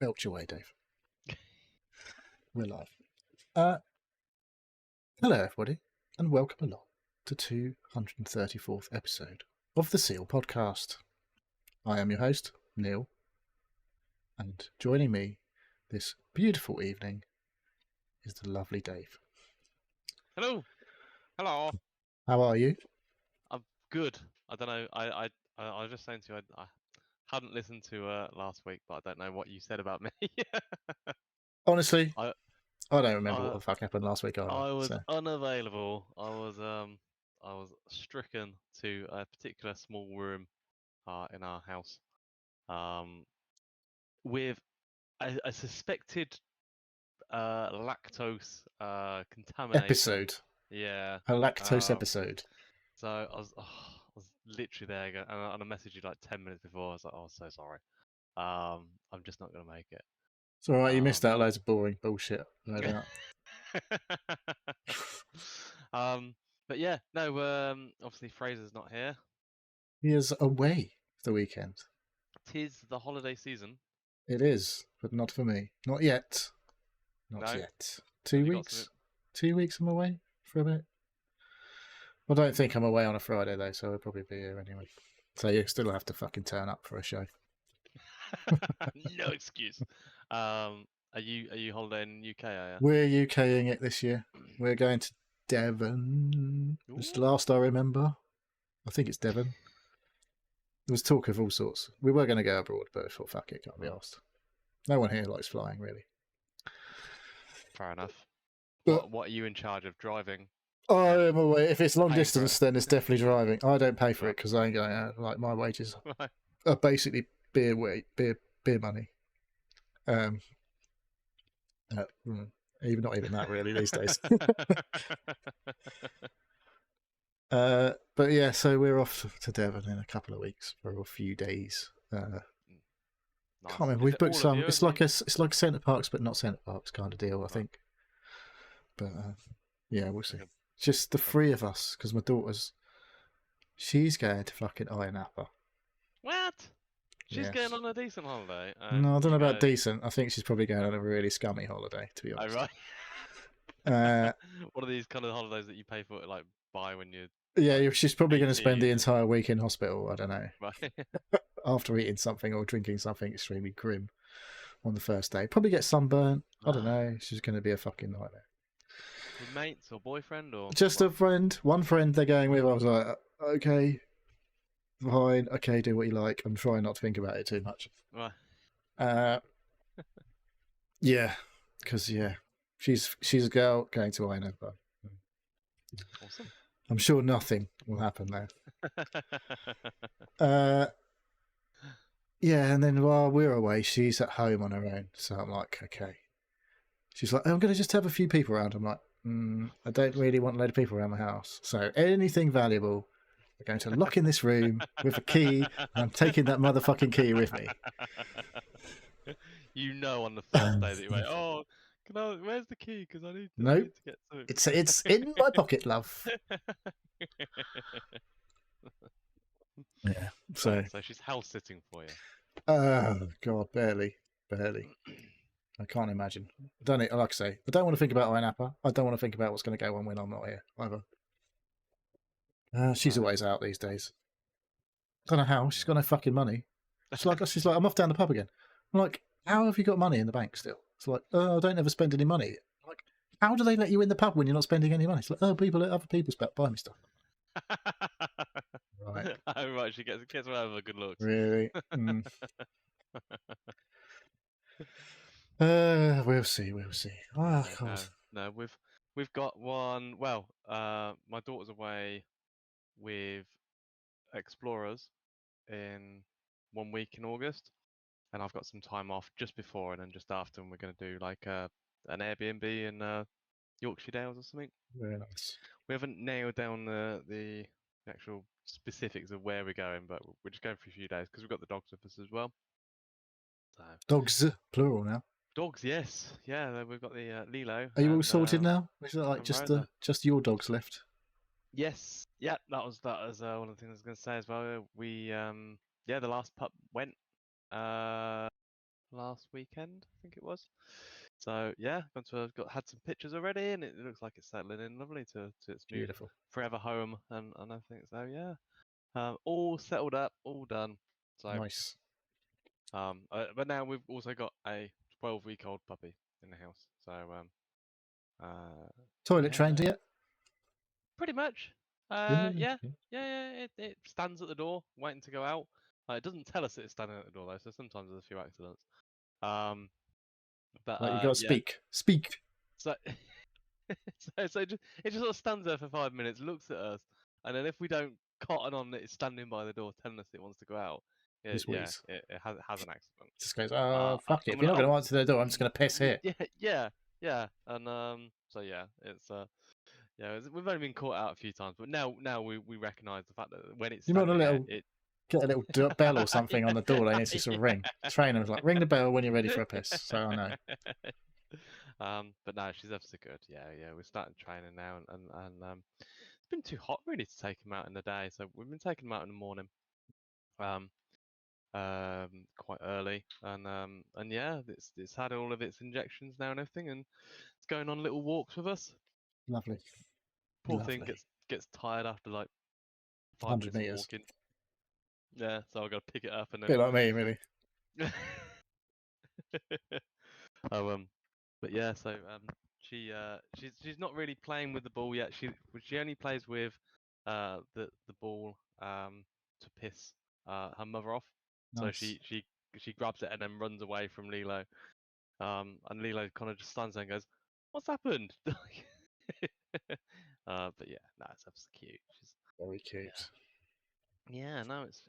Belch away, Dave. We're live. Hello, everybody, and welcome along to 234th episode of the Seal Podcast. I am your host, Neil, and joining me this beautiful evening is the lovely Dave. Hello. Hello. How are you? I'm good. I don't know. I was just saying to you, I hadn't listened to last week, but I don't know what you said about me. Honestly, I don't remember what the fuck happened last week either. I was unavailable. I was stricken to a particular small room in our house with a suspected lactose contamination episode. Yeah. A lactose episode. So I was literally there again, and I messaged you like 10 minutes before. I was like, "Oh, so sorry. I'm just not gonna make it." It's all right. You missed out loads of boring bullshit, no doubt. But yeah, no. Obviously Fraser's not here. He is away for the weekend. 'Tis the holiday season. It is, but not for me. Not yet. Not yet. 2 weeks. 2 weeks I'm away for a bit. I don't think I'm away on a Friday though, so I'll probably be here anyway. So you still have to fucking turn up for a show. No excuse. Are you holidaying in UK? Are you? We're UKing it this year. We're going to Devon. It's the last I remember. I think it's Devon. There was talk of all sorts. We were going to go abroad, but I thought, fuck it, can't be asked. No one here likes flying, really. Fair enough. But what are you in charge of driving? I'm away. If it's long distance, then it's definitely driving. I don't pay for it because I ain't going out. Like my wages are basically beer money. Even not even that really these days. But yeah, so we're off to Devon in a couple of weeks for a few days. Nice. Can't remember. We've booked some. It's like Centre Parks, but not Centre Parks kind of deal, I think. But yeah, we'll see. Just the three of us, because my she's going to fucking Iron Apple. What? She's going on a decent holiday. No, I don't know about decent. I think she's probably going on a really scummy holiday, to be honest. Oh, right. What are these kind of holidays that you pay for, like, buy when you're... Yeah, she's probably going to spend the entire week in hospital, I don't know. Right. After eating something or drinking something extremely grim on the first day. Probably get sunburnt. I don't know. She's going to be a fucking nightmare. With mates or boyfriend or... Just a friend. One friend they're going with. I was like, okay, fine. Okay, do what you like. I'm trying not to think about it too much. Right. Yeah, because, yeah, she's a girl going to Iron. Awesome. I'm sure nothing will happen there. Yeah, and then while we're away, she's at home on her own. So I'm like, okay. She's like, I'm going to just have a few people around. I'm like, I don't really want a load of people around my house. So anything valuable, we're going to lock in this room with a key, and I'm taking that motherfucking key with me. You know on the first day that you went, oh, where's the key? Because I need to get something. It's in my pocket, love. Yeah. So she's house sitting for you. Oh God, barely. I can't imagine. Like I say, I don't want to think about Iron Apple. I don't want to think about what's going to go on when I'm not here either. She's always out these days. I don't know how. She's got no fucking money. She's like, I'm off down the pub again. I'm like, how have you got money in the bank still? It's like, I don't ever spend any money. I'm like, how do they let you in the pub when you're not spending any money? It's like, other people buy me stuff. Right. Oh, right. She gets one of her good looks. Really? We'll see. Oh, God. No, we've got one. Well, my daughter's away with Explorers in 1 week in August, and I've got some time off just before and then just after, and we're going to do like an Airbnb in Yorkshire Dales or something. Very nice. We haven't nailed down the actual specifics of where we're going, but we're just going for a few days because we've got the dogs with us as well. So. Dogs, plural now. Dogs, yes, yeah. We've got the Lilo. Are you all sorted now? Is it like just your dogs left? Yes, yeah. That was one of the things I was going to say as well. We the last pup went last weekend, I think it was. So yeah, had some pictures already, and it looks like it's settling in lovely to its new Beautiful. forever home, and I think so. Yeah, all settled up, all done. So Nice. but now we've also got a 12-week-old puppy in the house. So Toilet yeah, trained yet? pretty much. Yeah. Yeah, Yeah. yeah. It stands at the door, waiting to go out. It doesn't tell us it's standing at the door though, so sometimes there's a few accidents. But Like you got to yeah. speak. Speak. So it just sort of stands there for 5 minutes, looks at us, and then if we don't cotton on that it's standing by the door telling us it wants to go out, This yeah, wheeze. it has an accident. Just goes, oh, fuck it. I'm If you're gonna, not going to answer the door, I'm just going to piss here. yeah, and so yeah, it's we've only been caught out a few times, but now we recognise the fact that when it's You might standing there, get a little bell or something on the door. They need to yeah. sort of ring. Trainers like ring the bell when you're ready for a piss. So I know. But no, she's ever so good. Yeah, we're starting training now, and it's been too hot really to take him out in the day, so we've been taking him out in the morning, um, quite early, and yeah, it's had all of its injections now and everything, and it's going on little walks with us. Lovely. Poor thing Lovely. gets tired after like 100 5 minutes of meters. walking. Yeah, so I've got to pick it up and Bit like me, really. then. Oh, but yeah, so she's not really playing with the ball yet. She only plays with the ball to piss her mother off. So Nice. she grabs it and then runs away from Lilo. And Lilo kind of just stands there and goes, "What's happened?" But yeah, no, it's cute. She's Very cute. yeah, no, it's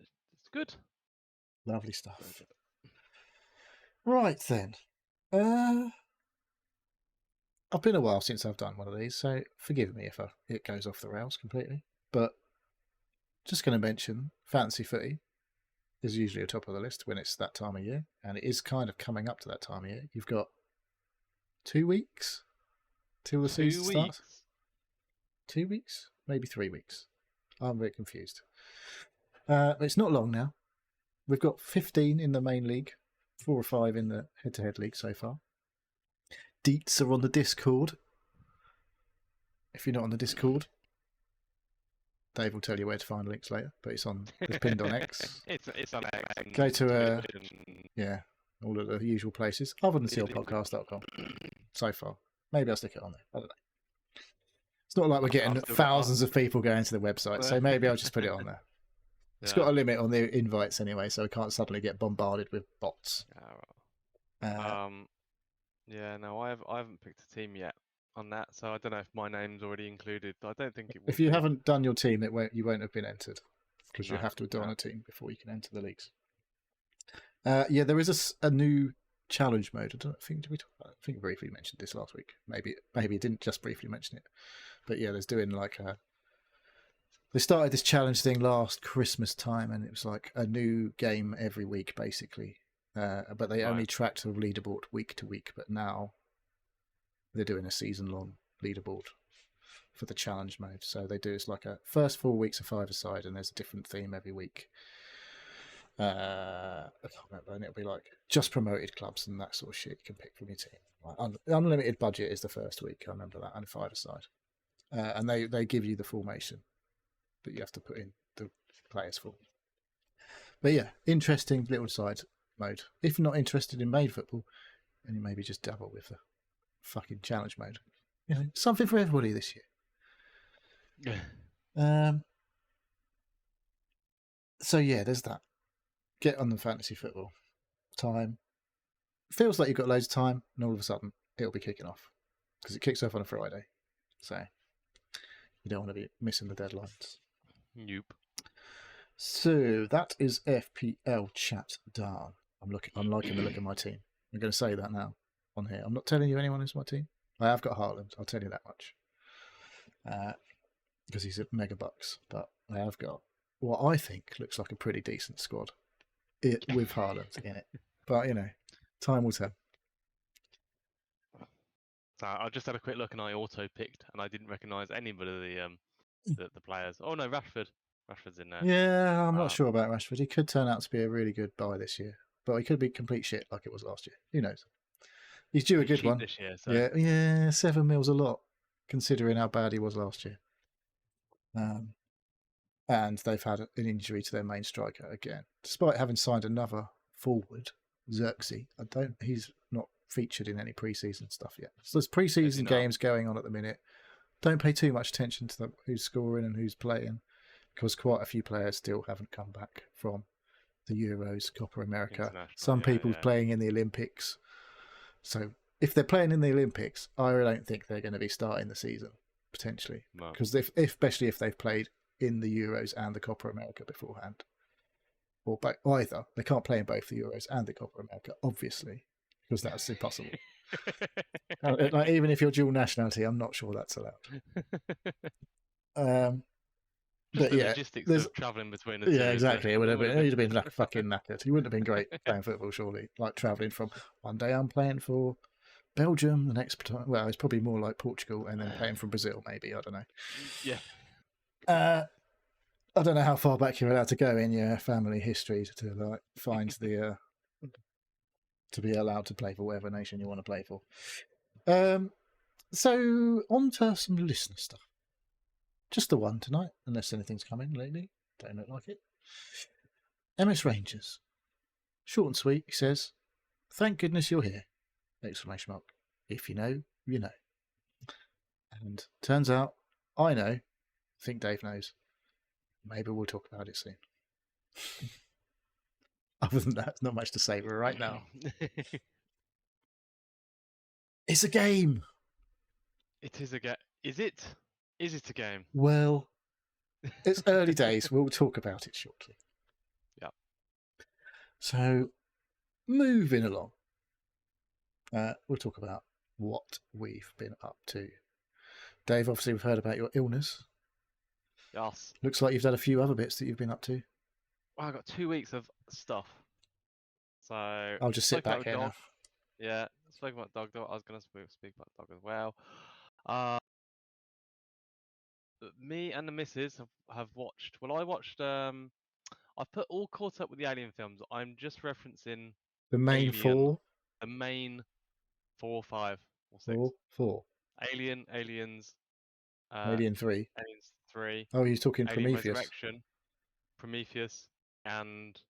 good. Lovely Very stuff. good. Right then. I've been a while since I've done one of these, so forgive me if it goes off the rails completely. But just going to mention fantasy footy is usually atop of the list when it's that time of year, and it is kind of coming up to that time of year. You've got 2 weeks till the season 2 starts. weeks. 2 weeks, maybe 3 weeks. I'm a bit confused. But it's not long now. We've got 15 in the main league, 4 or 5 in the head-to-head league so far. Deets are on the Discord. If you're not on the Discord, Dave will tell you where to find links later, but it's pinned on X. It's on X. Go to all of the usual places, other than sealpodcast.com so far. Maybe I'll stick it on there. I don't know. It's not like we're getting thousands of people going to the website, so maybe I'll just put it on there. It's got a limit on the invites anyway, so we can't suddenly get bombarded with bots. Yeah, no, I haven't picked a team yet on that, so I don't know if my name's already included. I don't think it will. If you haven't done your team, you won't have been entered, because you No, have to have done a team before you can enter the leagues. Yeah, there is a new challenge mode. I think we briefly mentioned this last week. Maybe it didn't just briefly mention it, but yeah, there's doing like they started this challenge thing last Christmas time, and it was like a new game every week, basically. But they only tracked the leaderboard week to week. But now they're doing a season-long leaderboard for the challenge mode. So they do it's like a first 4 weeks of 5-a-side, and there's a different theme every week. I can't remember, and it'll be like just promoted clubs and that sort of shit you can pick from your team. Like unlimited budget is the first week. I remember that, and 5-a-side, and they give you the formation that you have to put in the players for. But yeah, interesting little side mode. If you're not interested in main football, then you maybe just dabble with the fucking challenge mode. You know, something for everybody this year. So yeah, there's that. Get on the fantasy football time. Feels like you've got loads of time, and all of a sudden it'll be kicking off because it kicks off on a Friday. So you don't want to be missing the deadlines. Nope. So that is FPL chat done. I'm liking the look of my team. I'm going to say that now on here. I'm not telling you anyone who's my team. I have got Haaland. I'll tell you that much. Because he's at mega bucks. But I have got what I think looks like a pretty decent squad with Haaland in it. But, you know, time will tell. So I just had a quick look and I auto-picked and I didn't recognise anybody of the players. Oh no, Rashford's in there. Yeah, I'm not sure about Rashford. He could turn out to be a really good buy this year. but he could be complete shit like it was last year. Who knows? He's due a good cheap one. this year, so Yeah, 7 mil's a lot considering how bad he was last year. And they've had an injury to their main striker again, despite having signed another forward, Xerxes. He's not featured in any preseason stuff yet. So there's preseason games going on at the minute. Don't pay too much attention to who's scoring and who's playing, because quite a few players still haven't come back from the Euros, Copa America. Some people playing in the Olympics. So if they're playing in the Olympics, I don't think they're going to be starting the season potentially, because especially if they've played in the Euros and the Copa America beforehand, or either. They can't play in both the Euros and the Copa America, obviously, because that's impossible. Like, even if you're dual nationality, I'm not sure that's allowed. Just the logistics of travelling between the two. Yeah, exactly. It would have been. You'd have been fucking knackered. He wouldn't have been great playing football, surely. Like travelling from one day I'm playing for Belgium, the next time. Well, it's probably more like Portugal, and then playing from Brazil, maybe. I don't know. Yeah. I don't know how far back you're allowed to go in your family history to like find the to be allowed to play for whatever nation you want to play for. So on to some listener stuff. Just the one tonight, unless anything's come in lately. Don't look like it. MS Rangers. Short and sweet, he says, "Thank goodness you're here!" Exclamation mark. If you know, you know. And turns out, I know. I think Dave knows. Maybe we'll talk about it soon. Other than that, not much to say right now. It's a game. It is a game. Is it? Is it a game? Well, it's early days. We'll talk about it shortly. Yeah. So, moving along. We'll talk about what we've been up to. Dave, obviously we've heard about your illness. Yes. Looks like you've done a few other bits that you've been up to. Well, I've got 2 weeks of stuff. So I'll just sit back here now. Yeah, spoke about dog. I was going to speak about dog as well. Me and the missus have watched. Well, I watched. I've put all caught up with the Alien films. I'm just referencing the main Alien, four. The main 4, 5, or 6. Four. Aliens. Alien 3. Aliens 3. Oh, he's talking Alien Prometheus. Resurrection, Prometheus, and.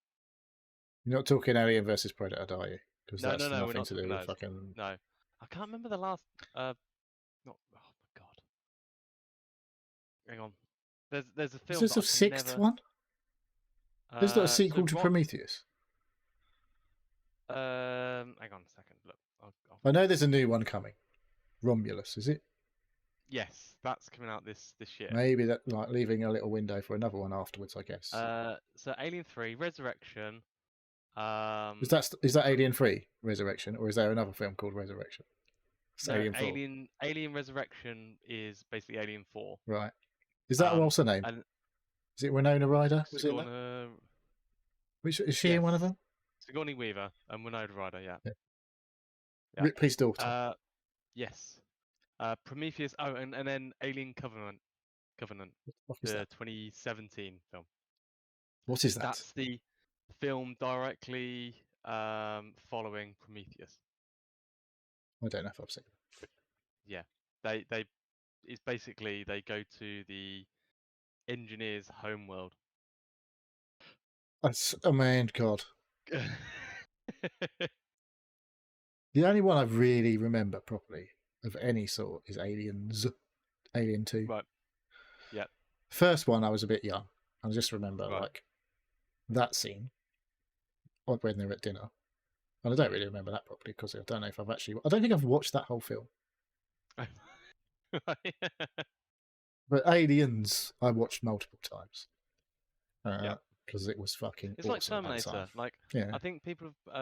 You're not talking Alien versus Predator, are you? Because No, that's we're nothing not to do talking with those. fucking. No, I can't remember the last. Oh my god. Hang on. There's a film. Is this a sixth one? Is that a sequel to Prometheus? Hang on a second. Look, I know there's a new one coming. Romulus, is it? Yes, that's coming out this year. Maybe that like leaving a little window for another one afterwards, I guess. So Alien 3 Resurrection. Is that Alien 3 Resurrection, or is there another film called Resurrection? It's no, Alien 4. Alien Resurrection is basically Alien 4. Right. Is that what's her name? Is it Winona Ryder? Which is she in one of them? Sigourney Weaver and Winona Ryder. Yeah. Ripley's daughter. Yes. Prometheus. Oh, and then Alien Covenant. The 2017 film. What is that? That's the film directly following Prometheus. I don't know if I've seen it. Yeah, it's basically they go to the engineer's homeworld. Oh man, God. The only one I really remember properly of any sort is Alien 2. Right. Yeah. First one, I was a bit young. I just remember like that scene when they're at dinner. And I don't really remember that properly because I don't know if I don't think I've watched that whole film. But Aliens, I watched multiple times. Because it was fucking. It's awesome like Terminator. Like, I think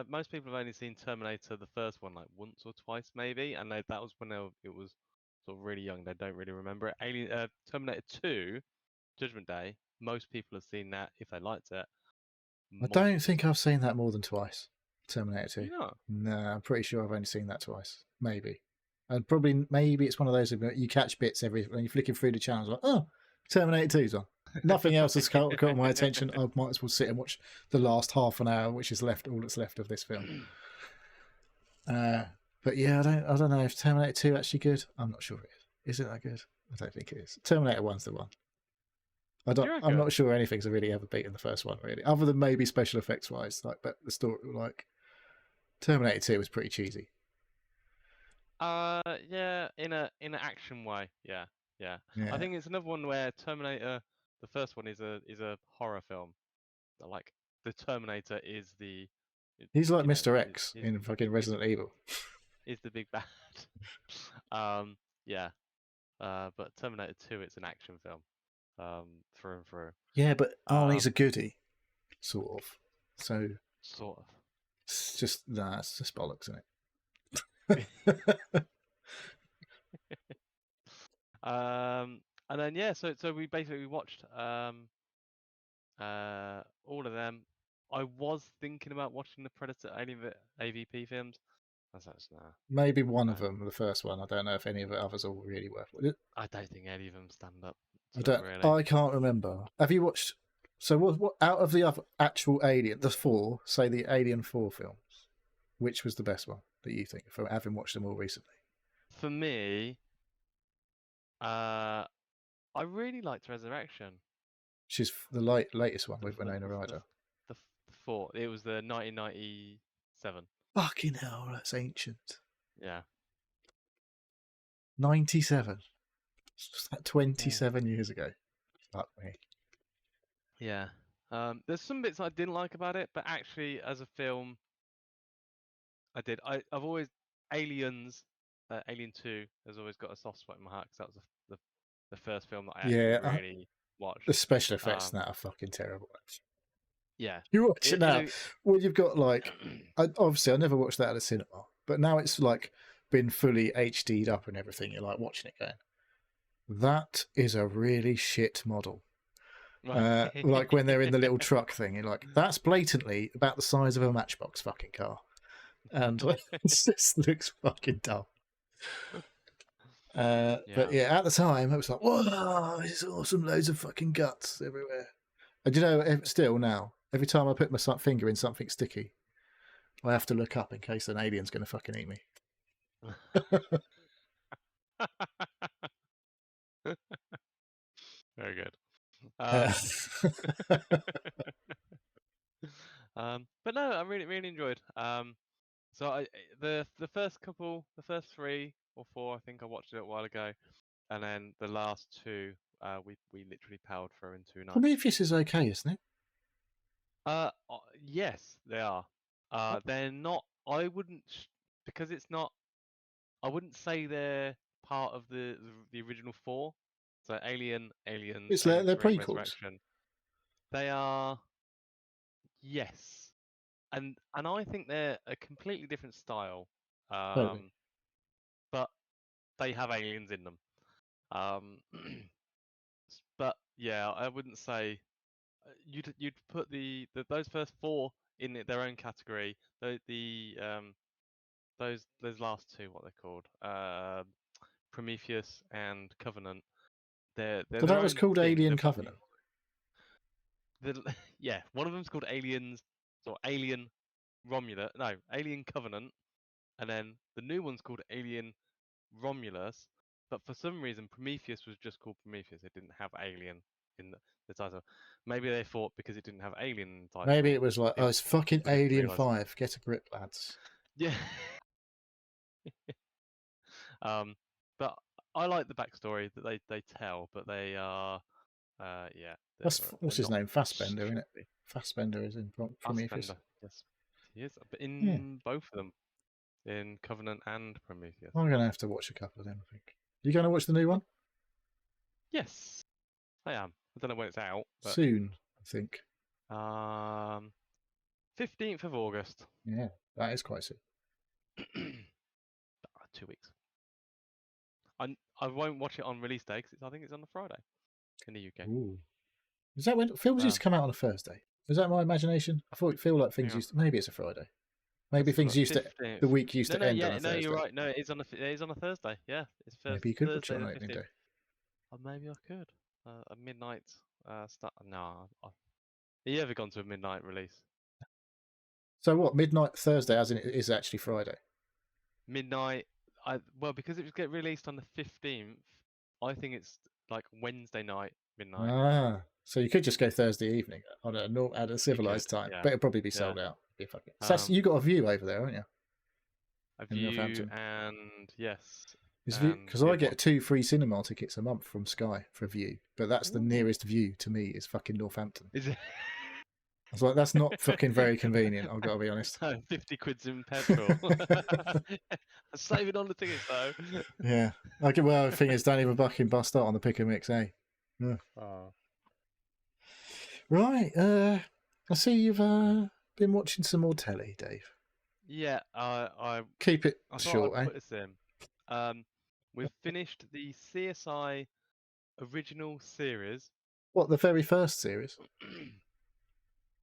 most people have only seen Terminator, the first one, like once or twice maybe, and that was when it was sort of really young. They don't really remember it. Terminator 2, Judgment Day. Most people have seen that if they liked it. I don't think I've seen that more than twice. Terminator 2. Yeah. No, I'm pretty sure I've only seen that twice. Maybe. And maybe it's one of those you catch bits when you're flicking through the channels like, oh, Terminator 2's on. Nothing else has caught my attention. I might as well sit and watch the last half an hour, which is left, all that's left of this film. But yeah, I don't know if Terminator 2 actually good. I'm not sure it is. Is it that good? I don't think it is. Terminator 1's the one. Do you I'm reckon? not sure anything's really ever beaten the first one, really, other than maybe special effects wise. Like, but the story, like Terminator 2 was pretty cheesy. Yeah, in an action way. Yeah, yeah. I Yeah, think it's another one where Terminator, the first one is a horror film. Like the Terminator is he's like you know, Mr. X in fucking is Resident Evil. is the big bad. Yeah. But Terminator 2, it's an action film. Through and through. Yeah, but Arnie's a Um, goodie, sort of. So sort of. it's just it's just bollocks, isn't it? And then yeah, so we basically watched all of them. I was thinking about watching the Predator Alien AVP films. I was like, nah, Maybe one no. of them, the first one. I don't know if any of the others are really worth it. I don't think any of them stand up I to it don't. really. I can't remember. Have you watched? So what out of the other actual Alien, the four, say the Alien 4 films, which was the best one that you think for having watched them all recently? For me, I really liked Resurrection. Which is the latest one The with the Winona the, Ryder. the four. It was the 1997. Fucking hell, that's ancient. Yeah. 97. It's just like Yeah. 27 years ago. Fuck me. Yeah. There's some bits I didn't like about it, but actually, as a film, I did. I've always Aliens, Alien 2 has always got a soft spot in my heart because that was the first film that I actually Yeah, really the watched. special effects Um, now are fucking terrible. yeah. You watch it You now. know, Well, you've got like, obviously, I never watched that at a cinema, but now it's like been fully HD'd up and everything. You're like watching it going, that is a really shit model. Like when they're in the little truck thing, you're like, that's blatantly about the size of a Matchbox fucking car, and it just looks fucking dumb. yeah. But yeah, at the time, it was like, whoa, this is awesome, loads of fucking guts everywhere. And you know, still now, every time I put my finger in something sticky, I have to look up in case an alien's going to fucking eat me. Very good. Uh, But no, I really enjoyed. So the first couple, the first 3 or 4, I think I watched it a while ago, and then the last 2, we literally powered through in 2 nights. Prometheus is okay, isn't it? Yes, they are. They're not. I wouldn't because it's not. I wouldn't say they're part of the original 4. So Aliens, It's Alien they're 3, and prequels. Resurrection. They are. Yes, and I think they're a completely different style. Totally. But they have aliens in them. Um, but yeah, I wouldn't say you'd put those first 4 in their own category. Those last 2, what they're called, Prometheus and Covenant. They're So their that was own called thing. Alien Covenant. Yeah, one of them's called Aliens or Alien Romulus. No, Alien Covenant, and then the new one's called Alien Romulus. But for some reason, Prometheus was just called Prometheus. It didn't have Alien in the title. Maybe they thought because it didn't have Alien in the Maybe title, it was like, oh, it it's fucking we didn't Alien realise. 5. Get a grip, lads. Yeah. But I like the backstory that they tell, but they are, yeah, That's they're what's his not name? Fassbender, isn't it? strictly Fassbender is in Prometheus. Fassbender. Yes, he is. But Yeah, in both of them, in Covenant and Prometheus. I'm gonna have to watch a couple of them. I think. You going to watch the new one Yes, I am. I don't know when it's out, but soon? I think. 15th of August. Yeah, that is quite soon. 2 weeks. I won't watch it on release day because I think it's on the Friday in the UK. Ooh. Is that when films used to come out on a Thursday? Is that my imagination? I thought feel like things Hang on. used to, maybe it's a Friday. Maybe Let's have a things look. used to 15th. the week used No, to no, end on yeah, a no, Thursday. you're right. No, it is on a Thursday. Yeah, it's Maybe you could watch Thursday it on the opening 15th. day. Or maybe I could. At midnight Start. No. Have you ever gone to a midnight release? So what? Midnight Thursday, as in it is actually Friday. Midnight. Well, because it was get released on the 15th, I think it's like Wednesday night midnight. Ah, so you could just go Thursday evening on at a You could, civilized time, yeah, but it'll probably be yeah. sold out. So Um, you got a view over there, haven't you? a In view Northampton. and yes, and Because the I other one. get 2 free cinema tickets a month from Sky for a view, but that's the Ooh. nearest view to me is fucking Northampton. Is it? I was like, that's not fucking very convenient. I've got to be honest. No, 50 quids in petrol. Saving on the tickets though. Yeah. Well, the thing is, don't even fucking bust out on the pick and mix, eh? Yeah. Oh. Right. I see you've been watching some more telly, Dave. Yeah, I Keep it I thought short, I'd eh? put this in. We've finished the CSI original series. What, the very first series?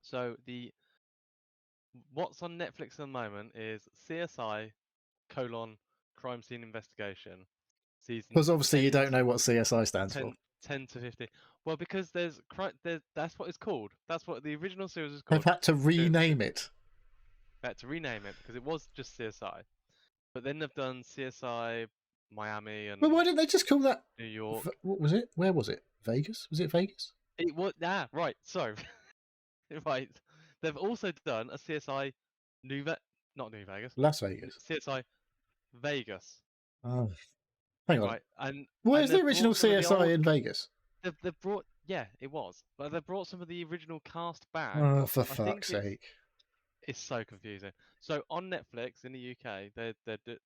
So what's on Netflix at the moment is CSI colon crime scene investigation season Because obviously you 10 don't know what CSI stands for. 10 to 15. Well, because there's that's what it's called. That's what the original series is They've called. had to They rename it. had to rename it because it was just CSI. But then they've done CSI Miami But and why didn't they just call that? New York. What was it? Where was it? Vegas? Was it Vegas? It was right. So right, they've also done a CSI not New Vegas, Las Vegas. CSI Vegas, Oh, hang on. right? And Where's the they've original brought some of the CSI old. in Vegas? They've brought it was, but they've brought some of the original cast back. Oh, for I think fuck's sake. it's so confusing. So on Netflix in the UK,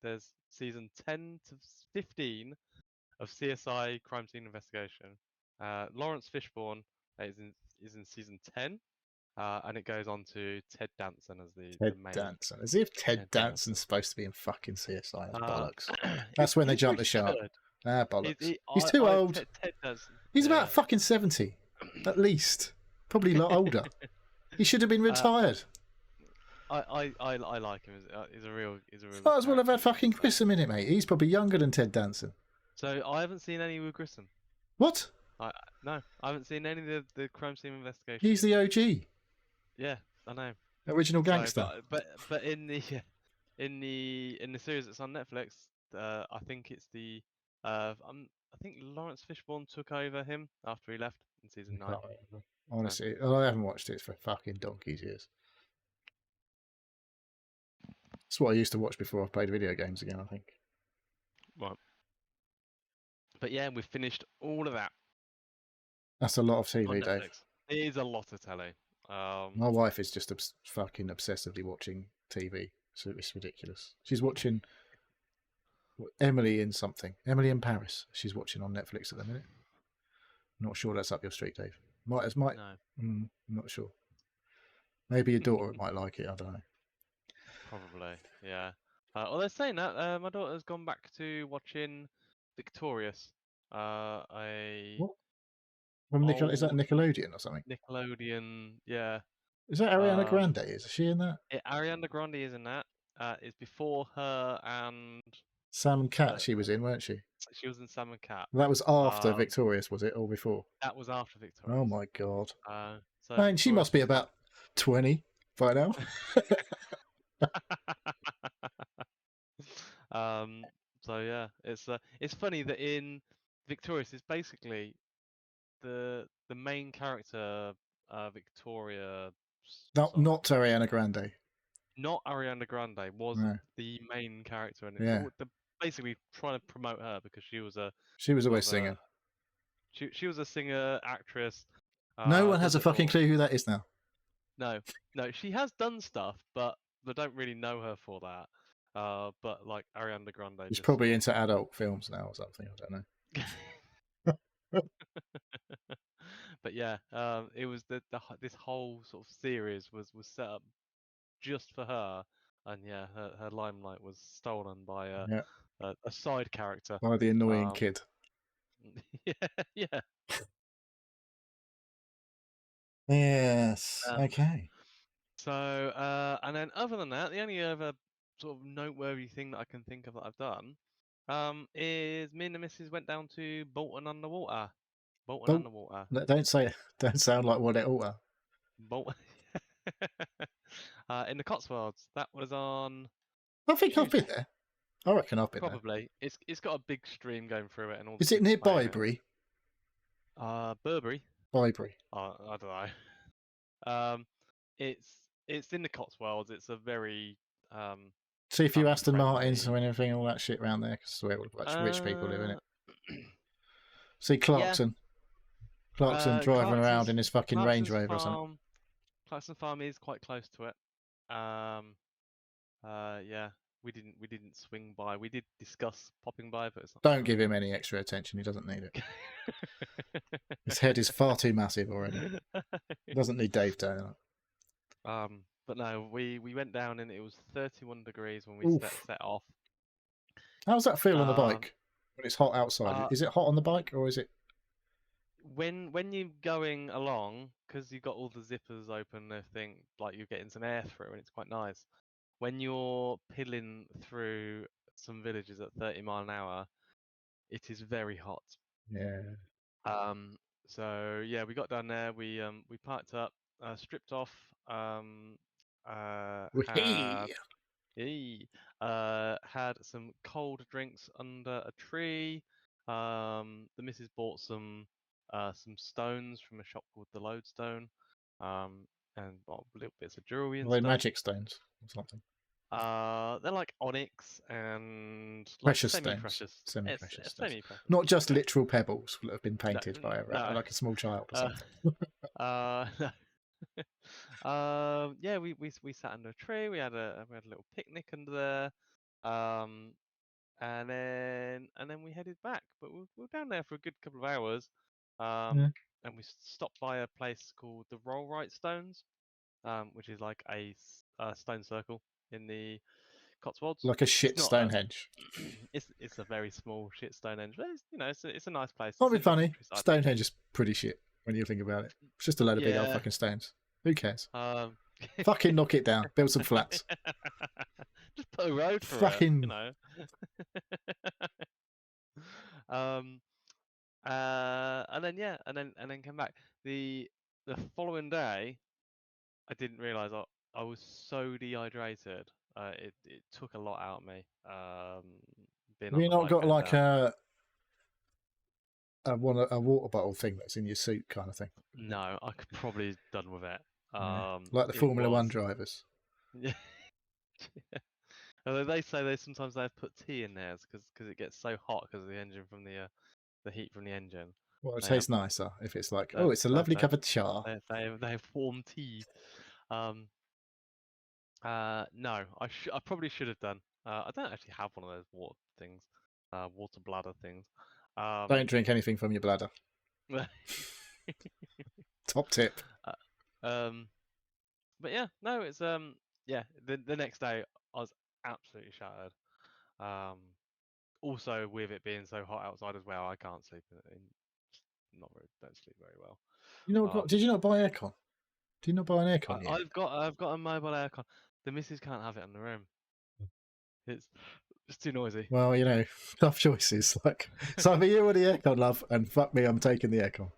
there's season 10 to 15 of CSI Crime Scene Investigation. Lawrence Fishburne is in season 10, and it goes on to Ted Danson as the Ted main Danson. As if Ted Ted Danson's Danson. supposed to be in fucking CSI. That's Uh, bollocks. That's when they he jump probably the shark. should. Ah, bollocks. He's I, too I, old. Ted Danson. He's Yeah. about fucking 70, at least. Probably a lot older. He should have been retired. I like him. He's a real Might as well have character. had fucking Grissom in it, mate. He's probably younger than Ted Danson. So I haven't seen any with Grissom. What? No, I haven't seen any of the crime scene investigation. He's the OG. Yeah, I know. Original gangster. So, but in the in the series that's on Netflix, I think it's I think Lawrence Fishburne took over him after he left in season 9. Honestly, I haven't watched it for fucking donkey's years. It's what I used to watch before I played video games again, I think. Right. But yeah, we've finished all of that That's a lot of on TV, Dave. Netflix. It is a lot of telly. My wife is just fucking obsessively watching TV. So it's ridiculous. She's watching Emily in something. Emily in Paris. She's watching on Netflix at the minute. Not sure that's up your street, Dave. Might. No, Not sure. Maybe your daughter might like it. I don't know. probably. Yeah. Well, they're saying that my daughter's gone back to watching Victorious. A What? From Is that old Nickelodeon or something? Nickelodeon. Yeah. Is that Ariana Um, Grande? Is she in that? Ariana Grande is in that. It's before her and Sam and Cat, uh, she was in, weren't she? she was in Sam and Cat. That was after Um, Victorious, was it, or before? that was after Oh Victorious. my god! So Man, she Victorious must be was about 20 by now. So yeah, it's funny that in Victorious is basically the main character, Victoria. Not Sorry, Ariana Grande. not Ariana Grande was No. the main character, and it's Yeah. basically trying to promote her because she was a She was sort always of singing. she was a singer, actress. No one has Does a it fucking all. clue who that is now. No, she has done stuff, but they don't really know her for that. But like Ariana Grande She's just probably sort into adult films now or something. I don't know. of. But yeah, it was this whole sort of series was set up just for her, and yeah, her limelight was stolen by Yeah, a side character. by the annoying Um, kid. yeah, yeah. Yes. Um, Okay. so and then other than that, the only other sort of noteworthy thing that I can think of that I've done is me and the missus went down to Bolton Underwater. Bolton Bolt. underwater. Don't sound like what it ought to. Bolton. In the Cotswolds. That was on I think I've been Tuesday. there. I reckon I've been there. Probably. It's got a big stream going through it and all the Is it kids near play in it. Bybury? Burberry. Bybury. I don't know. It's in the Cotswolds. It's a very See a few Aston Martins family-friendly. and everything, all that shit around there, because where all the rich people live in it. See Yeah. Clarkson driving around in his fucking Range Clarkson's Rover or something. farm. Clarkson Farm is quite close to it. Yeah. We didn't swing by. We did discuss popping by, but it's not. Don't give him any extra attention. He doesn't need it. His head is far too massive already. He doesn't need Dave down. But no, we went down and it was 31 degrees when we set off. How's that feel on the bike when it's hot outside? Is it hot on the bike or is it? When you're going along, because you've got all the zippers open and everything, like you're getting some air through and it's quite nice. When you're pilling through some villages at 30 mile an hour, it is very hot. Yeah. So yeah, we got down there. We parked up, stripped off. Had some cold drinks under a tree. The missus bought some stones from a shop called the Lodestone, and little bits of jewelry and Are they stuff. magic stones or something? They're like onyx and like precious semi-precious, stones. Semi-precious stones. Semi-precious. Not just literal pebbles that have been painted by like a small child or something. Yeah, we sat under a tree. We had a little picnic under there, and then we headed back. But we were down there for a good couple of hours, and we stopped by a place called the Rollright Stones, which is like a stone circle in the Cotswolds. Like a shit Stonehenge. It's a very small shit Stonehenge, but it's a nice place. Might be funny. Stonehenge is pretty shit when you think about it. It's just a load of big old fucking stones. Who cares? Fucking knock it down. Build some flats. Just put a road for fucking... it, you know. And then come back. The following day, I didn't realise I was so dehydrated. It took a lot out of me. Have you not got like a water bottle thing that's in your suit kind of thing? No, I could probably have done with it. Like the Formula One drivers. Yeah. Although they say they sometimes put tea in theirs because it gets so hot because of the engine from the heat from the engine. Well, it tastes nicer if it's like, oh, it's a lovely cup of cha. They have warm tea. No, I probably should have done. I don't actually have one of those water things, water bladder things. Don't drink anything from your bladder. Top tip. But yeah, no, it's yeah. The next day I was absolutely shattered. Also with it being so hot outside as well, I can't sleep don't sleep very well. You know, did you not buy aircon? Do you not buy an aircon yet? I've got a mobile aircon. The missus can't have it in the room. It's too noisy. Well, you know, tough choices. Like, so either you or the aircon, love, and fuck me, I'm taking the aircon.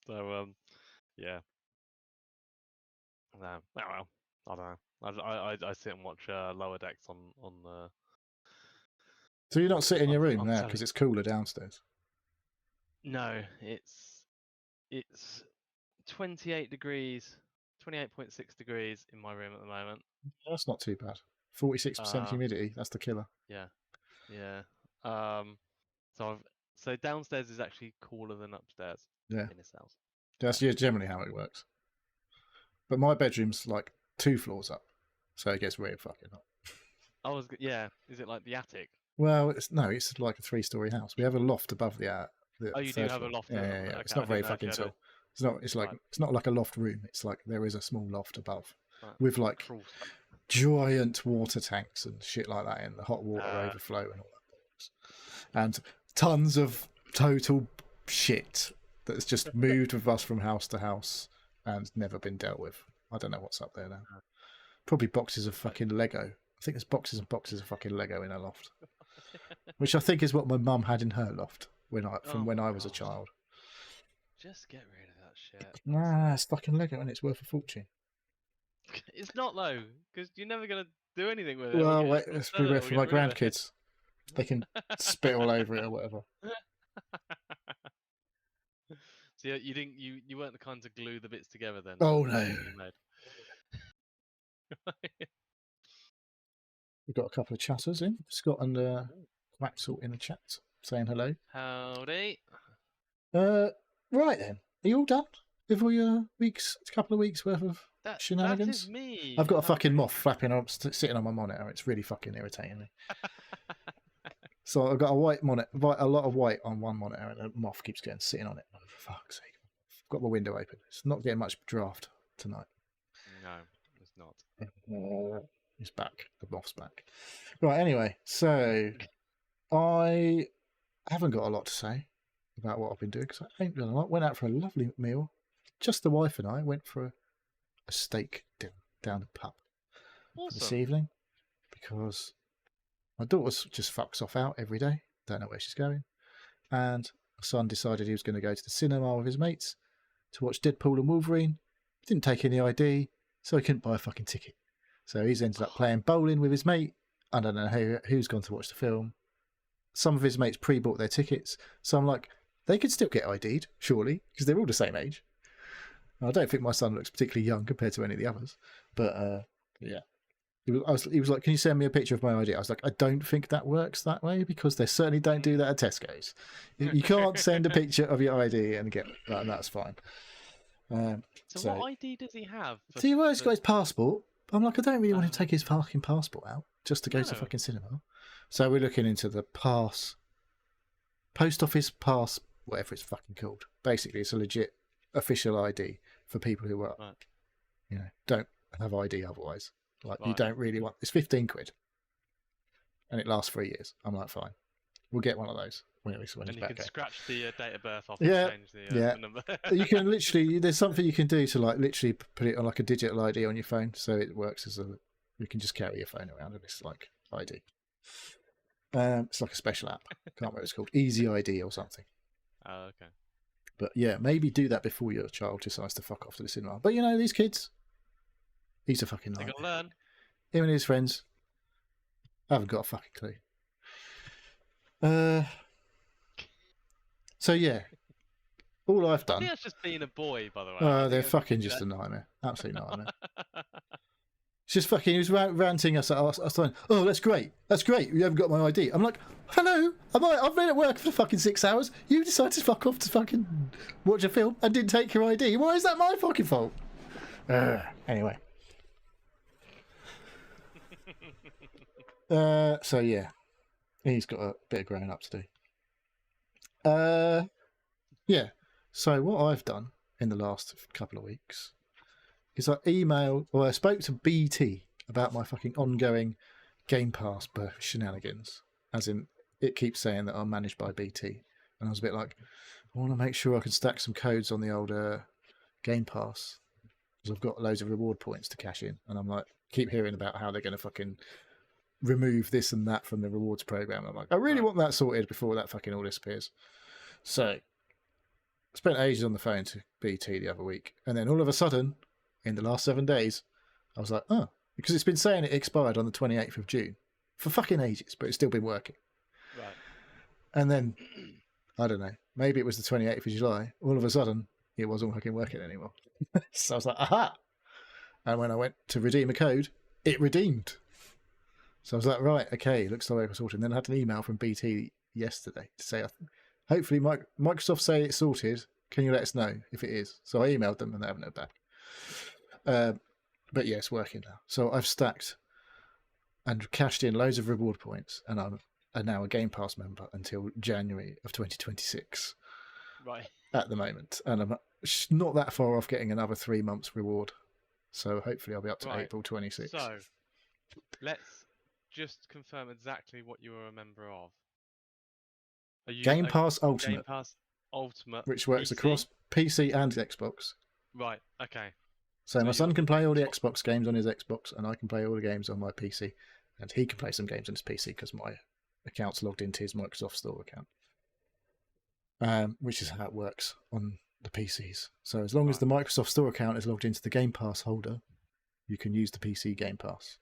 So yeah. No, well, I don't know. I sit and watch Lower Decks on the. So you're not sitting in your room now because it's cooler downstairs. No, it's 28 degrees, 28.6 degrees in my room at the moment. That's not too bad. 46% humidity. That's the killer. Yeah. So downstairs is actually cooler than upstairs. Yeah. In this house. That's generally how it works. But my bedroom's like 2 floors up, so it gets really fucking hot. Is it like the attic? Well, it's like a 3-story house. We have a loft above the you do have a loft. Yeah. Okay, it's not very fucking tall. It's not like a loft room. It's like there is a small loft above with like giant water tanks and shit like that in the hot water overflow and all that, and tons of total shit that's just moved with us from house to house and never been dealt with. I don't know what's up there now. Probably boxes of fucking Lego. I think there's boxes and boxes of fucking Lego in her loft, which I think is what my mum had in her loft. from Oh when my I was a God. child. Just get rid of that shit. Nah, it's fucking Lego and it's worth a fortune. It's not though, because you're never gonna do anything with it, Well, wait, or it's sell be it, worth or for get my rid of it. grandkids. They can spit all over it or whatever. So you weren't the kind to glue the bits together then. Oh that no. you made. We've got a couple of chatters in. Scott and Waxel in the chat saying hello. Howdy. Right then. Are you all done with all your couple of weeks worth of That shenanigans? is me. I've got a fucking Hungry. moth flapping on, sitting on my monitor. It's really fucking irritating me. So I've got a white monitor, a lot of white on one monitor, and a moth keeps sitting on it. Oh, for fuck's sake. I've got my window open. It's not getting much draft tonight. No, it's not. He's back. The moth's back. Right, anyway, so I haven't got a lot to say about what I've been doing because I ain't done a lot. Went out for a lovely meal. Just the wife and I went for a steak dinner down the pub this Awesome. evening because my daughter just fucks off out every day. Don't know where she's going. And my son decided he was going to go to the cinema with his mates to watch Deadpool and Wolverine. He didn't take any ID, so he couldn't buy a fucking ticket. So he's ended up playing bowling with his mate. I don't know who's gone to watch the film. Some of his mates pre-bought their tickets. So I'm like, they could still get ID'd, surely, because they're all the same age. I don't think my son looks particularly young compared to any of the others. But, yeah. He was like, can you send me a picture of my ID? I was like, I don't think that works that way because they certainly don't do that at Tesco's. You can't send a picture of your ID and get that, and that's fine. So what ID does he have? So he's got his passport. I'm like, I don't really want him to take his okay. fucking passport out just to go to the No. fucking cinema. So we're looking into the post office pass, whatever it's fucking called. Basically, it's a legit official ID for people who are, don't have ID otherwise. Like you don't really want. It's 15 quid, and it lasts 3 years. I'm like, fine, we'll get one of those when he's and you back. can scratch the date of birth off Yeah, and change the number. You can literally. There's something you can do to like literally put it on like a digital ID on your phone, so it works as a. You can just carry your phone around, and it's like ID. It's like a special app. Can't remember what it's called. Easy ID or something. Oh, okay. But yeah, maybe do that before your child decides to fuck off to the cinema. But these kids, he's a fucking nightmare. They gotta learn. Him and his friends, I haven't got a fucking clue. So yeah, all I've done. I think that's just being a boy, by the way. They're fucking just a nightmare. Absolute nightmare. It's just fucking. He was ranting us at us saying, "Oh, that's great. That's great. You haven't got my ID." I'm like, "Hello, I've been at work for fucking 6 hours. You decided to fuck off to fucking watch a film and didn't take your ID. Why is that my fucking fault?" Anyway. So yeah, he's got a bit of growing up to do. Yeah. So what I've done in the last couple of weeks is I spoke to BT about my fucking ongoing Game Pass shenanigans. As in, it keeps saying that I'm managed by BT, and I was a bit like, I want to make sure I can stack some codes on the old Game Pass because I've got loads of reward points to cash in, and I'm like, keep hearing about how they're going to fucking remove this and that from the rewards program. I'm like, I really want that sorted before that fucking all disappears. So I spent ages on the phone to BT the other week, and then all of a sudden, in the last 7 days, I was like, oh, because it's been saying it expired on the 28th of June for fucking ages, but it's still been working. Right. And then, I don't know, maybe it was the 28th of July. All of a sudden, it wasn't fucking working anymore. So I was like, aha! And when I went to redeem a code, it redeemed. So I was like, right, okay, looks like we're sorted. And then I had an email from BT yesterday to say, hopefully Microsoft say it's sorted. Can you let us know if it is? So I emailed them and they haven't heard back. But yeah, it's working now. So I've stacked and cashed in loads of reward points, and I'm now a Game Pass member until January of 2026. Right. At the moment. And I'm not that far off getting another 3 months reward. So hopefully I'll be up to April 26. So let's just confirm exactly what you are a member of. Are you Game Pass Ultimate. Game Pass Ultimate, which works PC? across PC and Xbox. Right. Okay. So my son can play all the Xbox games on his Xbox, and I can play all the games on my PC, and he can play some games on his PC because my account's logged into his Microsoft Store account. which is how it works on the PCs. So as long as Right. the Microsoft Store account is logged into the Game Pass holder, you can use the PC Game Pass,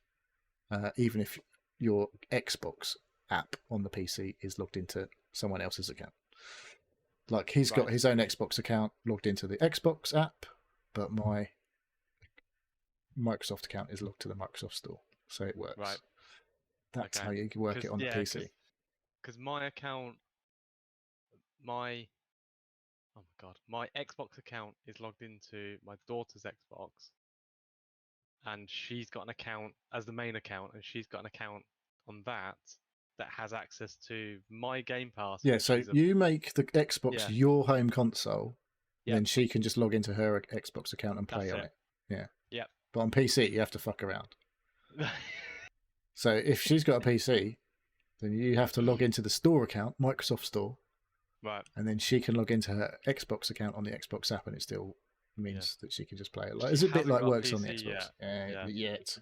even if your Xbox app on the PC is logged into someone else's account. Like he's got Right. his own Xbox account logged into the Xbox app, but my Microsoft account is logged to the Microsoft Store, so it works. Right. That's Okay. how you can work it on the PC. Because my account, my oh my god, my Xbox account is logged into my daughter's Xbox, and she's got an account as the main account, and she's got an account on that has access to my Game Pass. Yeah, which so is a you make the Xbox yeah, your home console, yeah, then she can just log into her Xbox account and play that's on it. it. Yeah. Yep. But on PC, you have to fuck around. So if she's got a PC, then you have to log into the store account, Microsoft Store, Right. and then she can log into her Xbox account on the Xbox app, and it still means that she can just play it. Like, it's a bit hasn't like got a works on the PC Xbox. yet. Yet.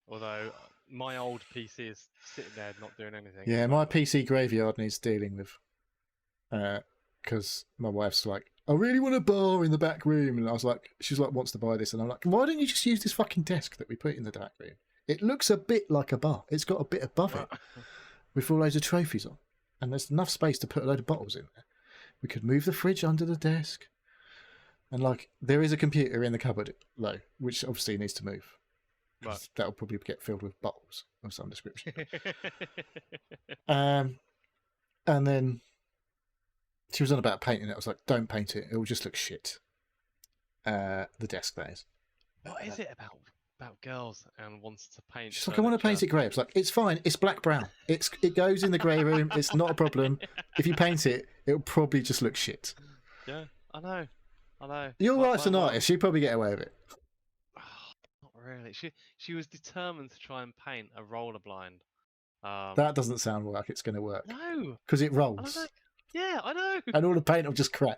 Although my old PC is sitting there not doing anything. Yeah, at the my moment. PC graveyard needs dealing with. Because my wife's like, I really want a bar in the back room, and I was like, she's like, wants to buy this, and I'm like, why don't you just use this fucking desk that we put in the back room? It looks a bit like a bar. It's got a bit above it with all loads of trophies on, and there's enough space to put a load of bottles in there. We could move the fridge under the desk, and like there is a computer in the cupboard low, which obviously needs to move. Right. That'll probably get filled with bottles of some description. And then she was on about painting it. I was like, don't paint it. It will just look shit. The desk, that is. What is it about girls and wants to paint? She's like, I want to paint it grey. I was like, it's fine. It's black brown. It goes in the grey room. It's not a problem. If you paint it, it'll probably just look shit. Yeah, I know. Your wife's an artist. She'd probably get away with it. Not really. She was determined to try and paint a roller blind. That doesn't sound like it's going to work. No, because it I rolls. don't know. Yeah, I know. And all the paint will just crack.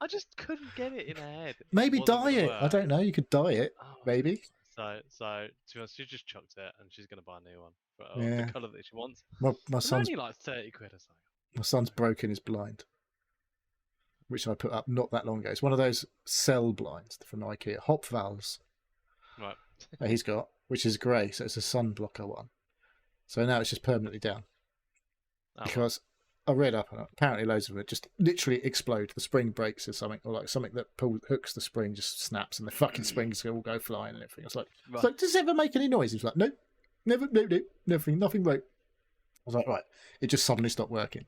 I just couldn't get it in her head. Maybe wasn't dye gonna it. work. I don't know. You could dye it. Oh, Maybe. So to be honest, she just chucked it, and she's gonna buy a new one for Yeah. the colour that she wants. My It's son's only like 30 quid or something. my son's broken his blind, which I put up not that long ago. It's one of those cell blinds from IKEA, hop valves. Right. That he's got, which is grey, so it's a sun blocker one. So now it's just permanently down. Oh, Because I read up on it, apparently loads of it just literally explode. The spring breaks or something, or like something that hooks the spring just snaps, and the fucking springs all go flying and everything. It's like, does it ever make any noise? He was like, no, never, no, nothing broke. I was like, right, it just suddenly stopped working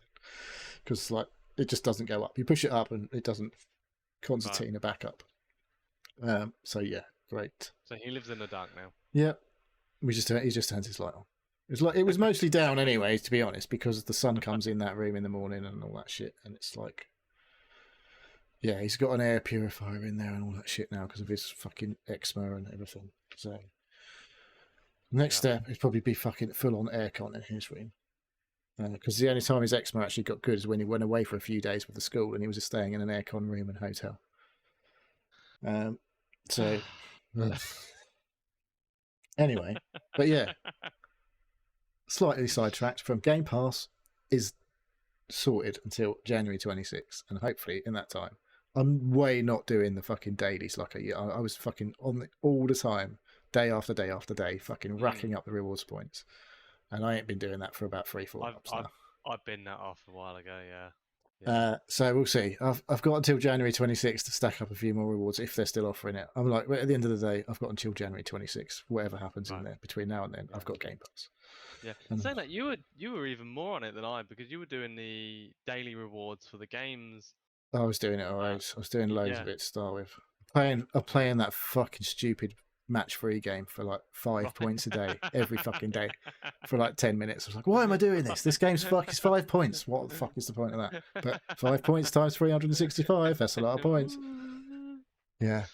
because like it just doesn't go up. You push it up and it doesn't concertina back up. So yeah, great. So he lives in the dark now. Yeah, he just turns his light on. It was mostly down anyway, to be honest, because the sun comes in that room in the morning and all that shit, and it's like, yeah, he's got an air purifier in there and all that shit now because of his fucking eczema and everything. So next step is probably be fucking full on aircon in his room, because the only time his eczema actually got good is when he went away for a few days with the school and he was just staying in an aircon room and hotel. So anyway, but yeah. Slightly sidetracked from Game Pass is sorted until January 26th, and hopefully in that time I'm way not doing the fucking dailies like I was fucking on it all the time, day after day after day, fucking racking up the rewards points, and I ain't been doing that for about 3-4 months now. I've been that off a while ago, yeah. So we'll see. I've got until January 26th to stack up a few more rewards if they're still offering it. I'm like, at the end of the day, I've got until January 26th. Whatever happens in there between now and then, I've got Game Pass. Yeah, saying that, you were even more on it than I, because you were doing the daily rewards for the games. I was doing it alright. I was doing loads of it to start with. I'm playing that fucking stupid match-free game for like 5 points a day, every fucking day, for like 10 minutes. I was like, why am I doing this? This game's it's 5 points. What the fuck is the point of that? But 5 points times 365, that's a lot of points. Yeah.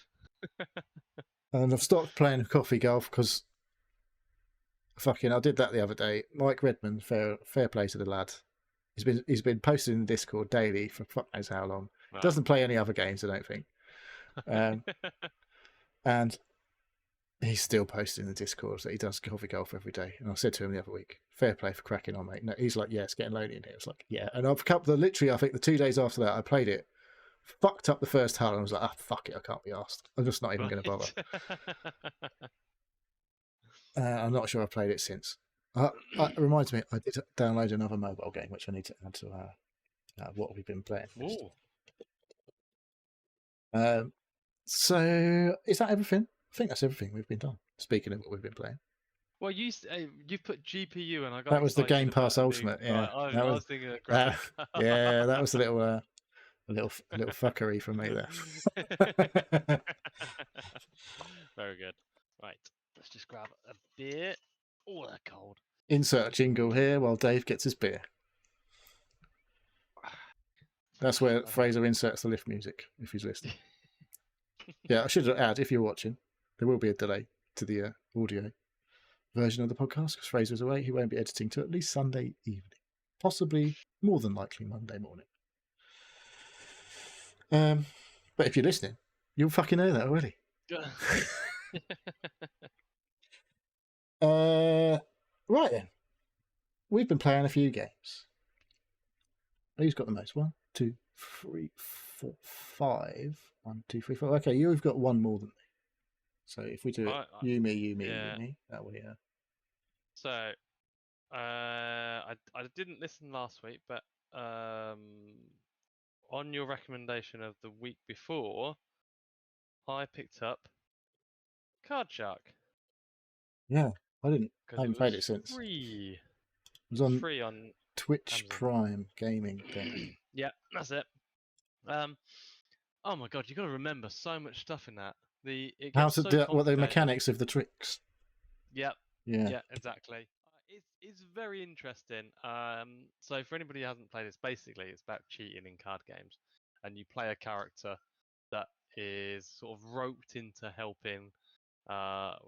And I've stopped playing coffee golf because I did that the other day. Mike Redmond, fair play to the lad. He's been posting in Discord daily for fuck knows how long. Doesn't play any other games, I don't think. And he's still posting in the Discord that he does coffee golf every day. And I said to him the other week, fair play for cracking on, mate. No, he's like, yeah, it's getting lonely in here. It's like, yeah. And literally, I think the 2 days after that, I played it, fucked up the first hole, and I was like, fuck it, I can't be asked. I'm just not even going to bother. I'm not sure I've played it since. It reminds me, I did download another mobile game, which I need to add to what we've been playing. So, is that everything? I think that's everything we've been done. Speaking of what we've been playing. Well, you put GPU, and I got that was the Game about Pass Ultimate. Yeah, I was thinking of graphics. yeah, that was a little fuckery from me there. Very good. Right, let's just grab a beer. Oh, they're cold. Insert jingle here while Dave gets his beer. That's where Fraser inserts the lift music if he's listening. Yeah, I should add, if you're watching, there will be a delay to the audio version of the podcast because Fraser's away. He won't be editing till at least Sunday evening, possibly more than likely Monday morning. But if you're listening, you'll fucking know that already. Right then, we've been playing a few games. Who's got the most? 1, 2, 3, 4, 5. 1, 2, 3, 4. Okay, you've got one more than me. So if we do it, you, me, that way. So, I didn't listen last week, but on your recommendation of the week before, I picked up Card Shark. Yeah, I haven't played it since. Free. It was on free on Twitch Amazon. Prime gaming thing. Yeah, that's it. Oh my god, you got to remember so much stuff in that. What the mechanics of the tricks? Yep. Yeah, exactly. It's very interesting. So for anybody who hasn't played this, basically it's about cheating in card games, and you play a character that is sort of roped into helping a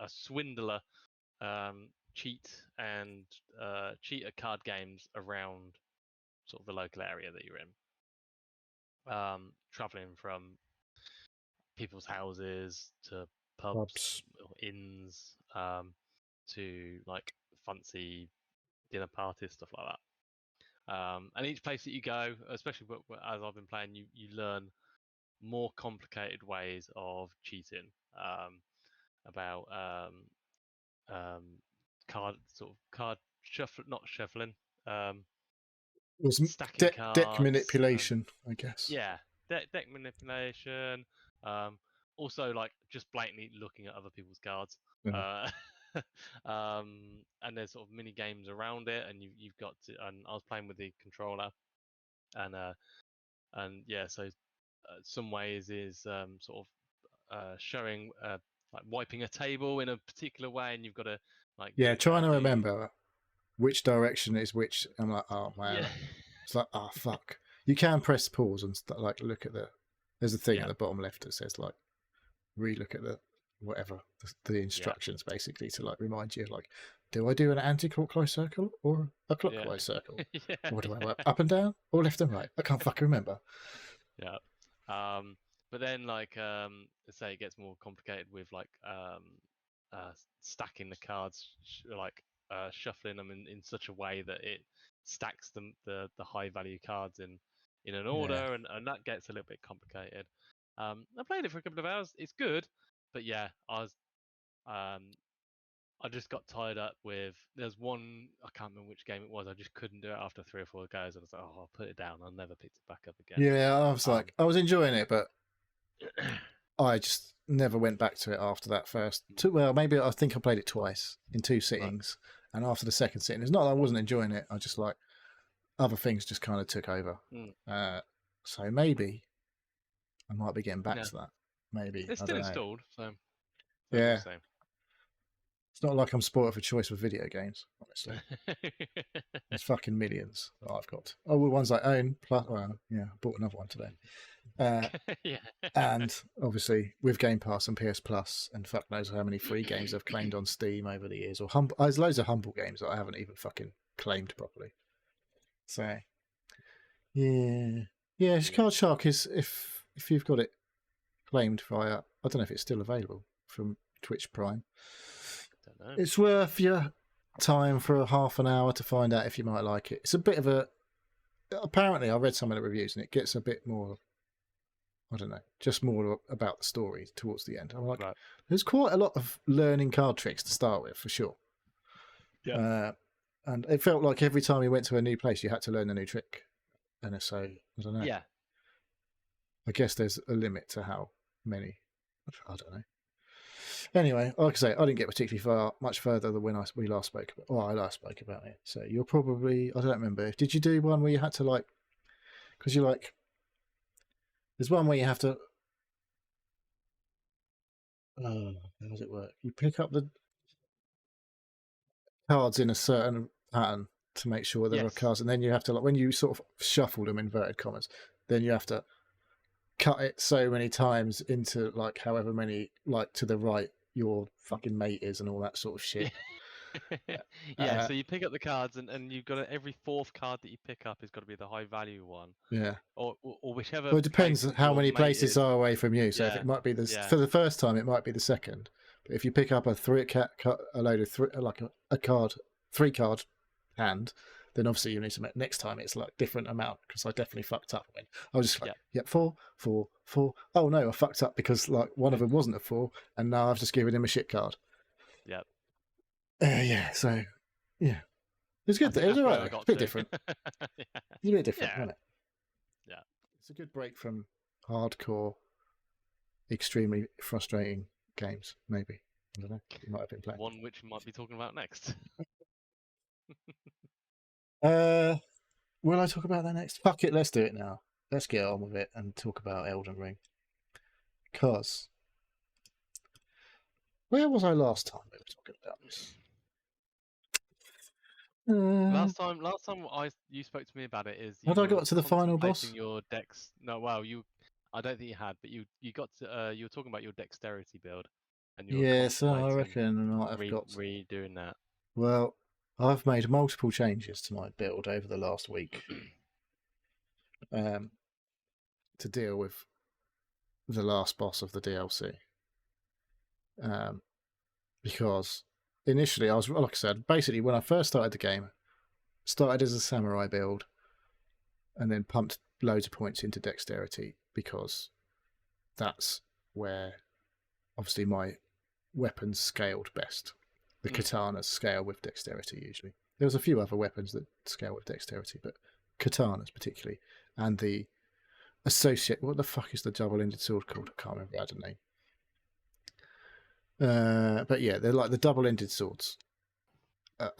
swindler cheat at card games around sort of the local area that you're in. Traveling from people's houses to pubs or inns, to like fancy dinner parties, stuff like that. And each place that you go, especially as I've been playing, you learn more complicated ways of cheating, about card shuffle, not shuffling, was stacking cards, deck manipulation, I guess. Yeah, deck manipulation. Also, like just blatantly looking at other people's cards. Yeah. And there's sort of mini games around it, and you've got to. And I was playing with the controller, and yeah, so some ways is sort of showing like wiping a table in a particular way, and you've got to like trying to remember which direction is which. I'm like, oh man, it's like, oh fuck. You can press pause and like look at there's a thing at the bottom left that says like re-look at the instructions basically to like remind you like, do I do an anti-clockwise circle or a clockwise circle? Or do I work up and down or left and right? I can't fucking remember. Yeah. But then like say it gets more complicated with like stacking the cards, like shuffling them in such a way that it stacks the high value cards in an order, and that gets a little bit complicated. I played it for a couple of hours. It's good, but yeah, I just got tied up with. There's one, I can't remember which game it was. I just couldn't do it after 3 or 4 goes. I was like, oh, I'll put it down. I never picked it back up again. Yeah, I was like, I was enjoying it, but I just never went back to it after that first. Well, maybe I think I played it twice in 2 sittings, and after the second sitting, it's not that I wasn't enjoying it. I just like other things just kind of took over. So maybe I might be getting back to that. Maybe it's still installed, so yeah. It's not like I'm spoiled for choice with video games, honestly. There's fucking millions that I've got. Oh, the ones I own. Plus, well, yeah, I bought another one today. And obviously with Game Pass and PS Plus, and fuck knows how many free games I've claimed on Steam over the years, or there's loads of humble games that I haven't even fucking claimed properly. So, yeah, Card Shark is if you've got it claimed via, I don't know if it's still available from Twitch Prime. Don't know. It's worth your time for a half an hour to find out if you might like it. It's a bit of a... Apparently, I read some of the reviews and it gets a bit more... I don't know, just more about the story towards the end. I'm like, Right. there's quite a lot of learning card tricks to start with, for sure. Yeah. And it felt like every time you went to a new place, you had to learn a new trick. And so, I don't know. Yeah. I guess there's a limit to how many. I don't know. Anyway, like I say, I didn't get particularly much further than when we last spoke about. Well, I last spoke about it. So you're probably, I don't remember. Did you do one where you had to like, because you're like, there's one where you have to. How does it work? You pick up the cards in a certain pattern to make sure there are cards, and then you have to, like, when you sort of shuffle them, inverted commas, then you have to cut it so many times into like however many, like to the right your fucking mate is and all that sort of shit. Yeah, so you pick up the cards and you've got every fourth card that you pick up has got to be the high value one. Yeah. Or whichever. Well, it depends place how your many mate places is. are away from you. So if Yeah, it might be yeah. for the first time, it might be the second. But if you pick up a load of three card hand, then obviously you need to make next time it's like different amount, because I definitely fucked up when I was just like, yep, 4, 4, 4. Oh no, I fucked up because like one of them wasn't a 4, and now I've just given him a shit card. Yep. Yeah. So yeah, it was good. It was alright. It's a bit different. Yeah. It's a bit different, isn't it? Yeah. It's a good break from hardcore, extremely frustrating games. Maybe, I don't know. You might have been playing one which we might be talking about next. Will I talk about that next? Fuck it, let's do it now. Let's get on with it and talk about Elden Ring. Because where was I last time we were talking about this? Last time you spoke to me about it is had I got to the final boss? Your dex. No, well, I don't think you had, but you got to, you were talking about your dexterity build, and you were so I reckon I might have got redoing that. Well, I've made multiple changes to my build over the last week to deal with the last boss of the DLC. Because initially I was, like I said, basically when I first started the game, started as a samurai build and then pumped loads of points into dexterity, because that's where obviously my weapons scaled best. The katanas scale with dexterity usually. There was a few other weapons that scale with dexterity, but katanas particularly. And the associate, what the fuck is the double-ended sword called? I can't remember. I had a name. But yeah, they're like the double-ended swords are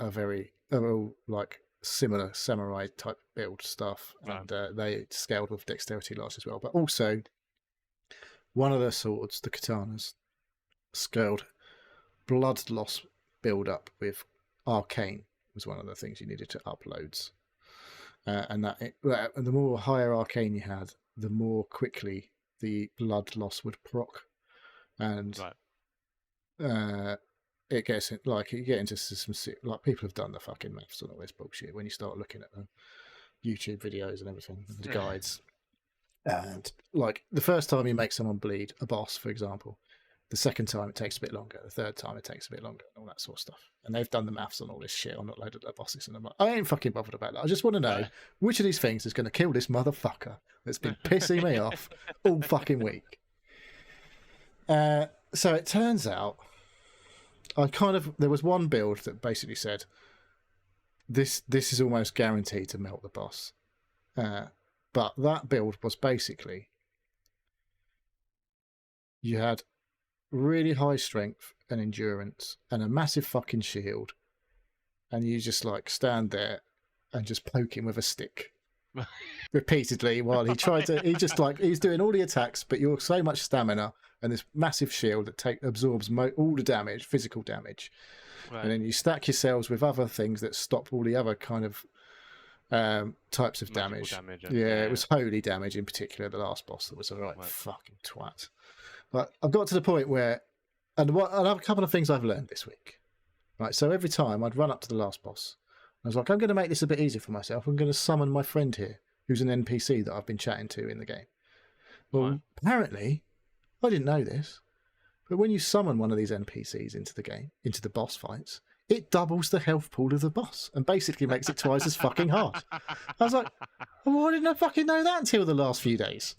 all like similar samurai type build stuff, and they scaled with dexterity large as well. But also, one of the swords, the katanas, scaled blood loss build up with arcane was one of the things you needed to uploads, and the more higher arcane you had, the more quickly the blood loss would proc, and it gets like you get into some like people have done the fucking maths on all this bullshit when you start looking at the YouTube videos and everything, the guides, and like the first time you make someone bleed, a boss for example, the second time it takes a bit longer, the third time it takes a bit longer, and all that sort of stuff. And they've done the maths on all this shit on a load of their bosses, and I'm like, I ain't fucking bothered about that. I just want to know which of these things is going to kill this motherfucker that's been pissing me off all fucking week. So it turns out there was one build that basically said this is almost guaranteed to melt the boss. But that build was basically you had really high strength and endurance and a massive fucking shield, and you just like stand there and just poke him with a stick repeatedly while he's doing all the attacks, but you're so much stamina and this massive shield that absorbs all the damage, physical damage, and then you stack yourselves with other things that stop all the other kind of types of damage. It was holy damage in particular. The last boss that was a fucking twat. But I've got to the point where, and I have a couple of things I've learned this week. Right, so every time I'd run up to the last boss, I was like, I'm going to make this a bit easier for myself. I'm going to summon my friend here, who's an NPC that I've been chatting to in the game. Well, apparently, I didn't know this. But when you summon one of these NPCs into the game, into the boss fights, it doubles the health pool of the boss and basically makes it twice as fucking hard. I was like, well, why didn't I fucking know that until the last few days?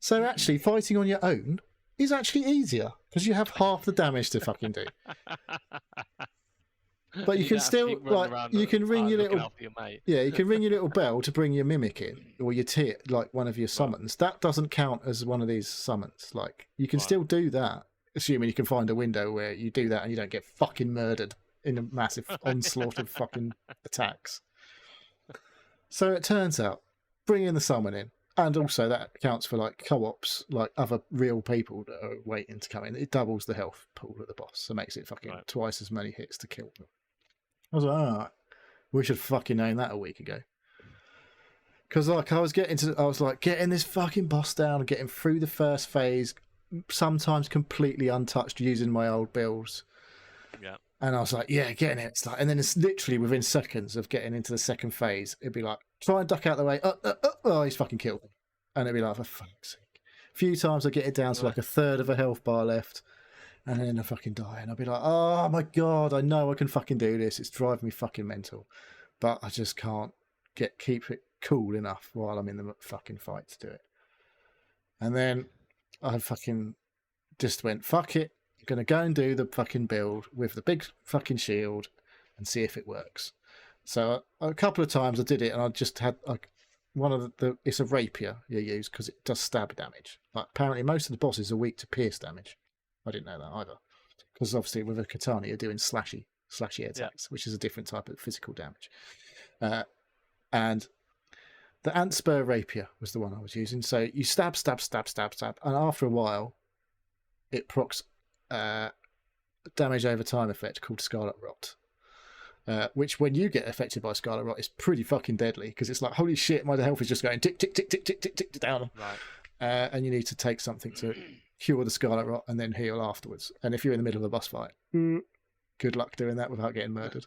So actually, fighting on your own is actually easier because you have half the damage to fucking do. But you can still you can ring your little you can ring your little bell to bring your mimic in or your like one of your summons. That doesn't count as one of these summons. Like you can still do that, assuming you can find a window where you do that and you don't get fucking murdered in a massive onslaught of fucking attacks. So it turns out, bringing the summon in, and also that counts for like co-ops, like other real people that are waiting to come in. It doubles the health pool of the boss, so makes it fucking twice as many hits to kill them. I was like, all right, we should fucking known that a week ago. Because like I was getting this fucking boss down and getting through the first phase, sometimes completely untouched using my old builds. Yeah. And I was like, yeah, getting it. It's like, and then it's literally within seconds of getting into the second phase, it'd be like, try and duck out the way. Oh, he's fucking killed me. And it'd be like, for fuck's sake. A few times I get it down to like a third of a health bar left. And then I fucking die. And I'll be like, oh my God, I know I can fucking do this. It's driving me fucking mental. But I just can't keep it cool enough while I'm in the fucking fight to do it. And then I fucking just went, fuck it. I'm going to go and do the fucking build with the big fucking shield and see if it works. So a couple of times I did it and I just had like one of it's a rapier you use because it does stab damage. Like apparently most of the bosses are weak to pierce damage. I didn't know that either. Because obviously with a katana you're doing slashy attacks, which is a different type of physical damage. And the ant spur rapier was the one I was using. So you stab, and after a while it procs damage over time effect called Scarlet Rot. Which when you get affected by Scarlet Rot is pretty fucking deadly because it's like, holy shit, my health is just going tick, tick, tick, tick, tick, tick, tick down. Right. And you need to take something to cure the Scarlet Rot and then heal afterwards. And if you're in the middle of a boss fight, good luck doing that without getting murdered.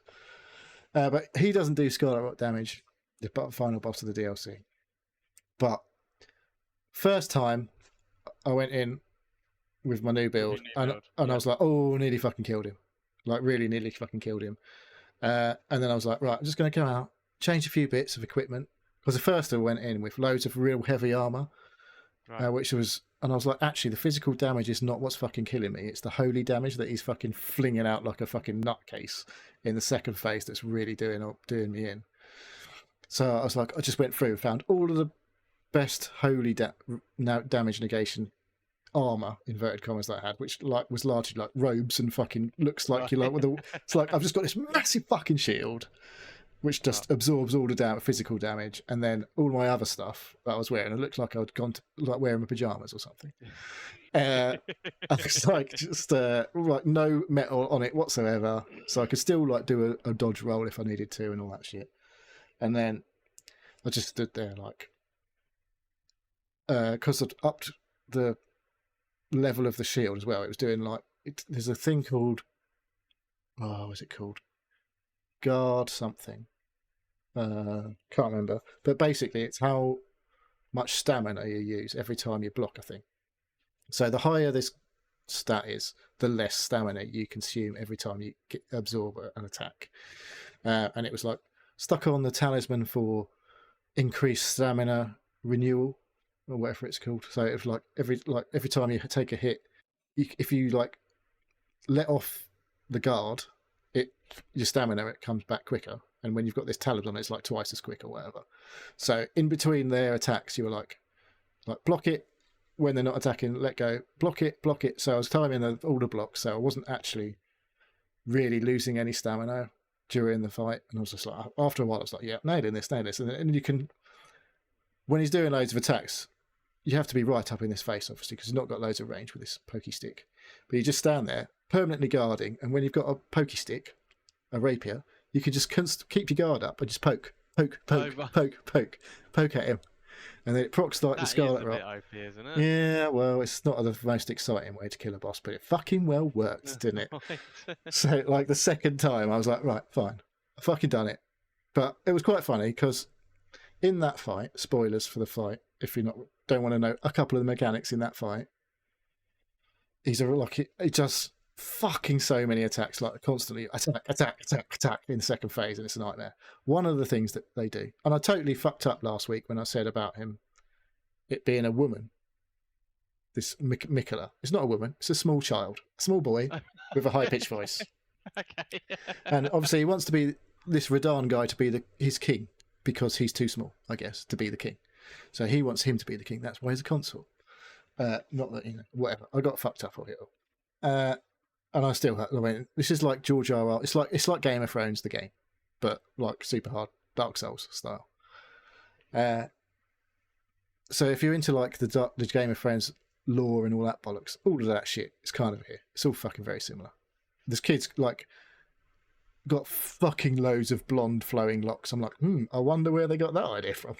But he doesn't do Scarlet Rot damage, the final boss of the DLC. But first time I went in with my new build and I was like, oh, nearly fucking killed him. Like really nearly fucking killed him. And then I was like, right, I'm just going to come out, change a few bits of equipment. Because the first I went in with loads of real heavy armor, which was, and I was like, actually, the physical damage is not what's fucking killing me. It's the holy damage that he's fucking flinging out like a fucking nutcase in the second phase that's really doing me in. So I was like, I just went through, found all of the best holy damage negation armor inverted commas that I had, which like was largely like robes and fucking looks like you're like with it's like I've just got this massive fucking shield which just absorbs all the physical damage, and then all my other stuff that I was wearing, it looked like I'd gone to like wearing my pajamas or something. I was like just like no metal on it whatsoever, so I could still like do a dodge roll if I needed to and all that shit. And then I just stood there like because I'd upped the level of the shield as well. It was doing like there's a thing called what's it called? Guard something. Can't remember. But basically it's how much stamina you use every time you block a thing. So the higher this stat is, the less stamina you consume every time you absorb an attack. And it was like stuck on the talisman for increased stamina renewal or whatever it's called. So it was like every time you take a hit, if you like let off the guard, your stamina it comes back quicker, and when you've got this talisman it's like twice as quick or whatever. So in between their attacks you were like block it when they're not attacking, let go, block it. So I was timing all the blocks, so I wasn't actually really losing any stamina during the fight. And I was just like, after a while I was like, yeah, nailing this. And you can, when he's doing loads of attacks, you have to be right up in his face obviously because he's not got loads of range with this pokey stick, but you just stand there permanently guarding, and when you've got a pokey stick, a rapier, you can just keep your guard up and just poke at him, and then it procs like the Scarlet Rot. OP, isn't it? Yeah, well, it's not the most exciting way to kill a boss, but it fucking well worked, didn't it? So, like the second time, I was like, right, fine, I fucking done it. But it was quite funny because in that fight, spoilers for the fight, if you don't want to know a couple of the mechanics in that fight, he does fucking so many attacks, like constantly attack in the second phase, and it's a nightmare. One of the things that they do, and I totally fucked up last week when I said about it being a woman. This Mikola, it's not a woman; it's a small child, a small boy with a high pitched voice. Okay. And obviously, he wants to be this Radahn guy to be his king because he's too small, I guess, to be the king. So he wants him to be the king. That's why he's a consort. Not that whatever. I got fucked up on it all. And I still, I mean, this is like George R.R. It's like Game of Thrones, the game, but like super hard Dark Souls style. So if you're into like the Game of Thrones lore and all that bollocks, all of that shit, it's kind of here. It's all fucking very similar. This kid's like got fucking loads of blonde flowing locks. I'm like, I wonder where they got that idea from.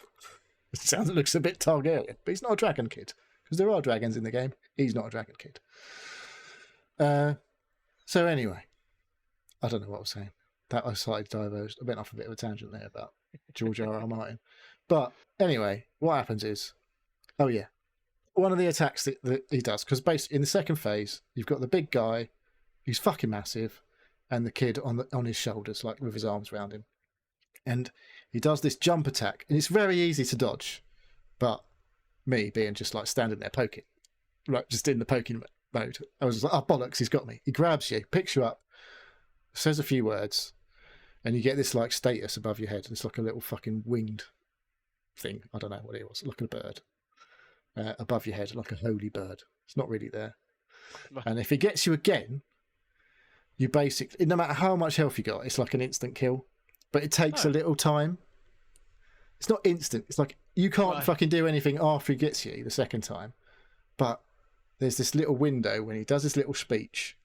It looks a bit Targaryen, but he's not a dragon kid because there are dragons in the game. He's not a dragon kid. So anyway, I don't know what I was saying. That I slightly diverged. I went off a bit of a tangent there about George R.R. Martin. But anyway, what happens is, oh yeah, one of the attacks that he does, because basically in the second phase, you've got the big guy, who's fucking massive, and the kid on his shoulders, like with his arms around him. And he does this jump attack, and it's very easy to dodge. But me being just like standing there poking, like just in the poking mode, I was like, oh bollocks, he's got me. He grabs you, picks you up, says a few words, and you get this like status above your head. It's like a little fucking winged thing. I don't know what it was, like a bird above your head, like a holy bird. It's not really there. And if he gets you again, you basically, no matter how much health you got, it's like an instant kill. But it takes a little time. It's not instant. It's like you can't fucking do anything after he gets you the second time. But there's this little window when he does his little speech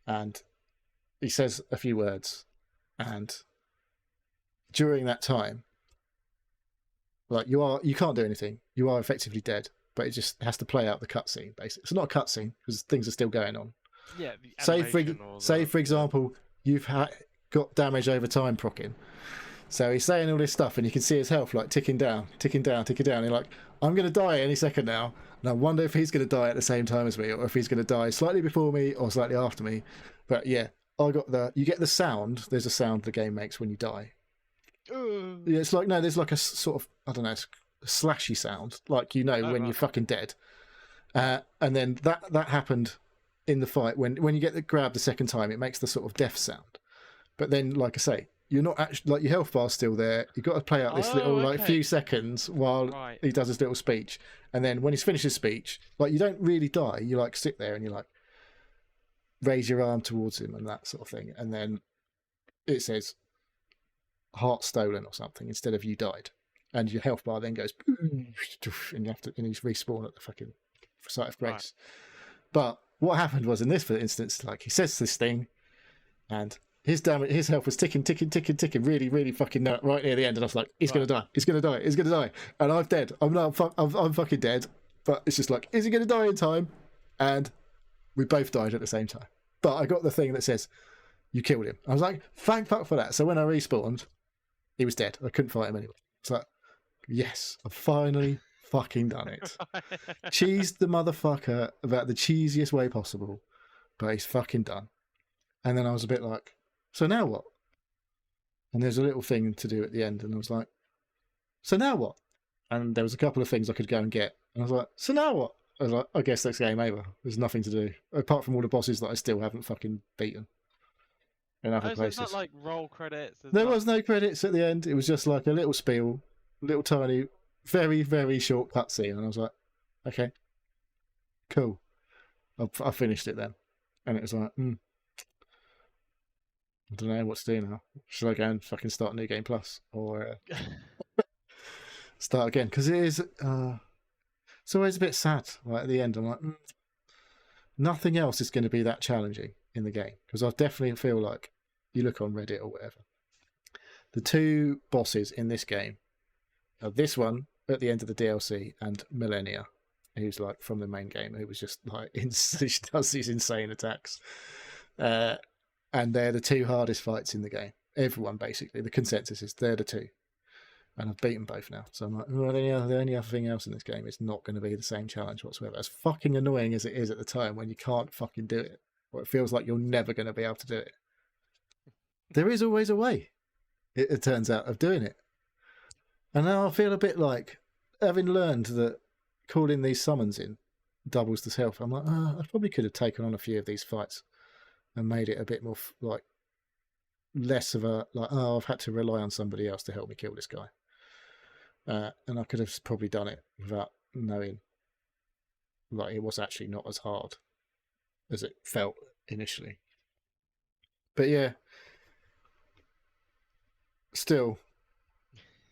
and he says a few words. And during that time, like you can't do anything. You are effectively dead. But it just has to play out the cutscene, basically. It's not a cutscene because things are still going on. Yeah. Say for example, you've got damage over time proccing. So he's saying all this stuff, and you can see his health like ticking down. And you're like, I'm going to die any second now, and I wonder if he's going to die at the same time as me, or if he's going to die slightly before me or slightly after me. But yeah, you get the sound. There's a sound the game makes when you die. Yeah, it's like there's like a sort of, I don't know, a slashy sound, like when you're fucking dead. And then that happened in the fight when you get the grab the second time, it makes the sort of death sound. But then, like I say, you're not actually, like, your health bar's still there. You've got to play out this little few seconds while he does his little speech, and then when he's finished his speech, like, you don't really die. You like sit there and you like raise your arm towards him and that sort of thing, and then it says heart stolen or something instead of you died, and your health bar then goes and you have to, and he's respawn at the fucking site of grace. Right. But what happened was, in this instance, like, he says this thing, and his health was ticking, really, really fucking right near the end, and I was like, he's gonna die, and I'm dead. I'm fucking dead. But it's just like, is he gonna die in time? And we both died at the same time. But I got the thing that says you killed him. I was like, thank fuck for that. So when I respawned, he was dead. I couldn't fight him anyway. It's like, yes, I've finally fucking done it. Cheesed the motherfucker about the cheesiest way possible, but he's fucking done. And then I was a bit like, so now what? And there's a little thing to do at the end, and I was like, so now what? And there was a couple of things I could go and get, and I was like, so now what? I was like, I guess that's game over. There's nothing to do apart from all the bosses that I still haven't fucking beaten in other places. So it's not like roll credits. There was no credits at the end. It was just like a little spiel, little tiny, very, very short cutscene, and I was like, okay, cool. I finished it then, and it was like, I don't know what to do now. Should I go and fucking start New Game Plus, or start again? Because it is, it's always a bit sad. Like at the end, I'm like, nothing else is going to be that challenging in the game. Because I definitely feel like, you look on Reddit or whatever, the two bosses in this game are this one at the end of the DLC and Millennia, who's like from the main game, who was just like she does these insane attacks. And they're the two hardest fights in the game. Everyone, basically, the consensus is they're the two. And I've beaten both now. So I'm like, well, the only other thing else in this game is not going to be the same challenge whatsoever. As fucking annoying as it is at the time when you can't fucking do it, or it feels like you're never going to be able to do it. There is always a way, it turns out, of doing it. And now I feel a bit like, having learned that calling these summons in doubles the health, I'm like, I probably could have taken on a few of these fights and made it a bit more like less of a like, oh, I've had to rely on somebody else to help me kill this guy. And I could have probably done it without knowing like it was actually not as hard as it felt initially. But yeah, still,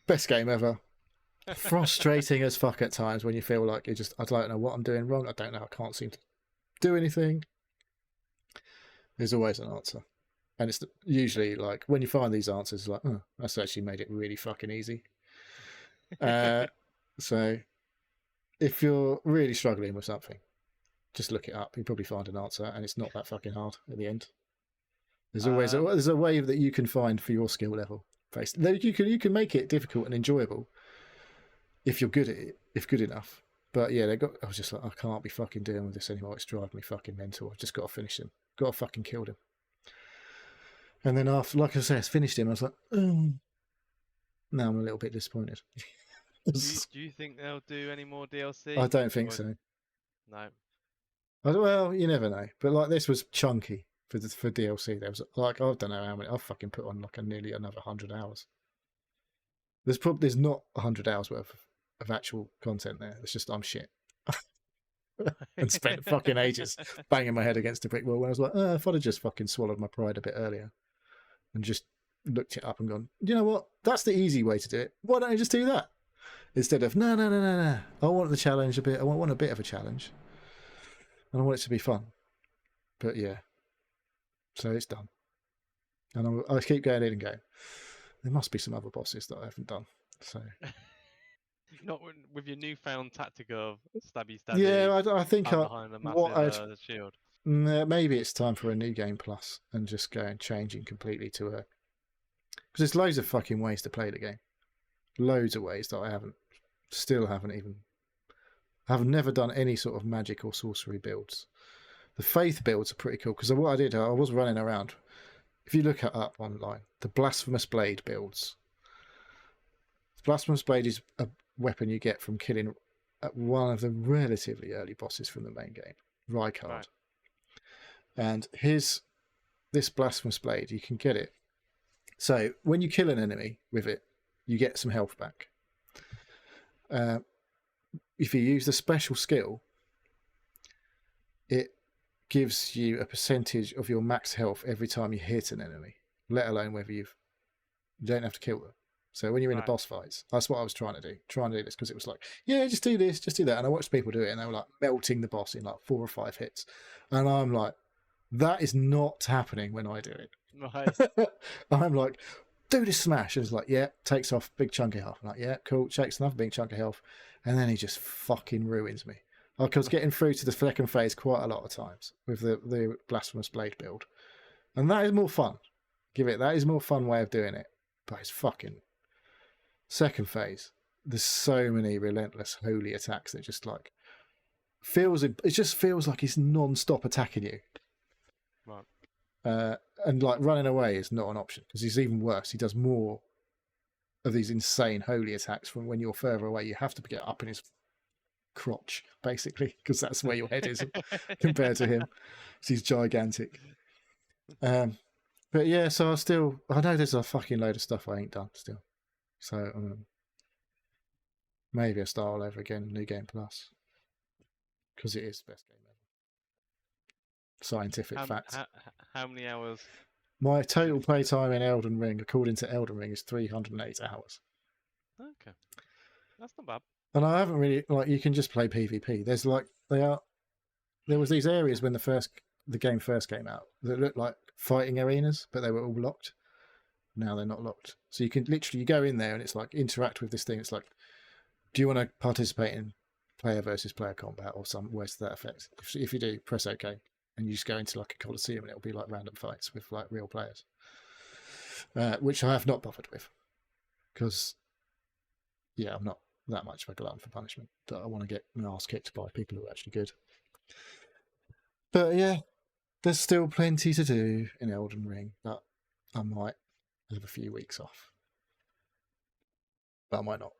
best game ever. Frustrating as fuck at times when you feel like I don't know what I'm doing wrong. I don't know. I can't seem to do anything. There's always an answer. And it's usually like when you find these answers, like, oh, that's actually made it really fucking easy. So if you're really struggling with something, just look it up. You'll probably find an answer, and it's not that fucking hard at the end. There's always there's a way that you can find for your skill level. You can make it difficult and enjoyable if you're good at it, if good enough. But yeah, I was just like, I can't be fucking dealing with this anymore. It's driving me fucking mental. I've just got to finish him. Got to fucking kill him. And then after, like I said, I finished him. I was like, now I'm a little bit disappointed. Do you think they'll do any more DLC? I don't think so. No. Well, you never know. But like this was chunky for DLC. There was like, I don't know how many. I've fucking put on like nearly another 100 hours. There's not 100 hours worth of actual content there. It's just I'm shit. And spent fucking ages banging my head against a brick wall when I was like, if I'd have just fucking swallowed my pride a bit earlier and just looked it up and gone, you know what? That's the easy way to do it. Why don't I just do that? Instead of, no. I want the challenge a bit. I want a bit of a challenge. And I want it to be fun. But yeah. So it's done. And I keep going in and going, there must be some other bosses that I haven't done. So... Not with your newfound tactic of stabby. Yeah, I think behind a massive shield. Maybe it's time for a new game plus and just go and changing completely to a... Because there's loads of fucking ways to play the game. Loads of ways that I've never done any sort of magic or sorcery builds. The faith builds are pretty cool because what I did, I was running around. If you look it up online, the Blasphemous Blade builds. Blasphemous Blade is a weapon you get from killing one of the relatively early bosses from the main game, Rykard. Right. And this Blasphemous Blade, you can get it. So when you kill an enemy with it, you get some health back. If you use the special skill, it gives you a percentage of your max health every time you hit an enemy, let alone whether you don't have to kill them. So when you're in the boss fights, that's what I was trying to do this because it was like, yeah, just do this, just do that. And I watched people do it and they were like melting the boss in like 4 or 5 hits. And I'm like, that is not happening when I do it. Nice. I'm like, do this smash. And it's like, yeah, takes off big chunk of health. I'm like, yeah, cool, takes another big chunk of health. And then he just fucking ruins me. I was getting through to the second phase quite a lot of times with the Blasphemous Blade build. And that is more fun. That is a more fun way of doing it. But it's fucking... Second phase, there's so many relentless holy attacks that just like it just feels like he's non-stop attacking you. Right. And like running away is not an option because he's even worse. He does more of these insane holy attacks from when you're further away. You have to get up in his crotch, basically, because that's where your head is compared to him. He's gigantic. But yeah, so I know there's a fucking load of stuff I ain't done still. So maybe I'll start all over again, New Game Plus, because it is the best game ever. Scientific fact. How many hours? My total playtime in Elden Ring, according to Elden Ring, is 308 hours. Okay, that's not bad. And I haven't really you can just play PvP. There was these areas when the game first came out that looked like fighting arenas, but they were all locked. Now they're not locked. So you can literally go in there and it's like interact with this thing. It's like, do you want to participate in player versus player combat or some words to that effect? If you do, press OK. And you just go into like a Coliseum and it'll be like random fights with like real players. Which I have not bothered with. Because yeah, I'm not that much of a glutton for punishment that I want to get my ass kicked by people who are actually good. But yeah, there's still plenty to do in Elden Ring, but I might have a few weeks off. But I might not.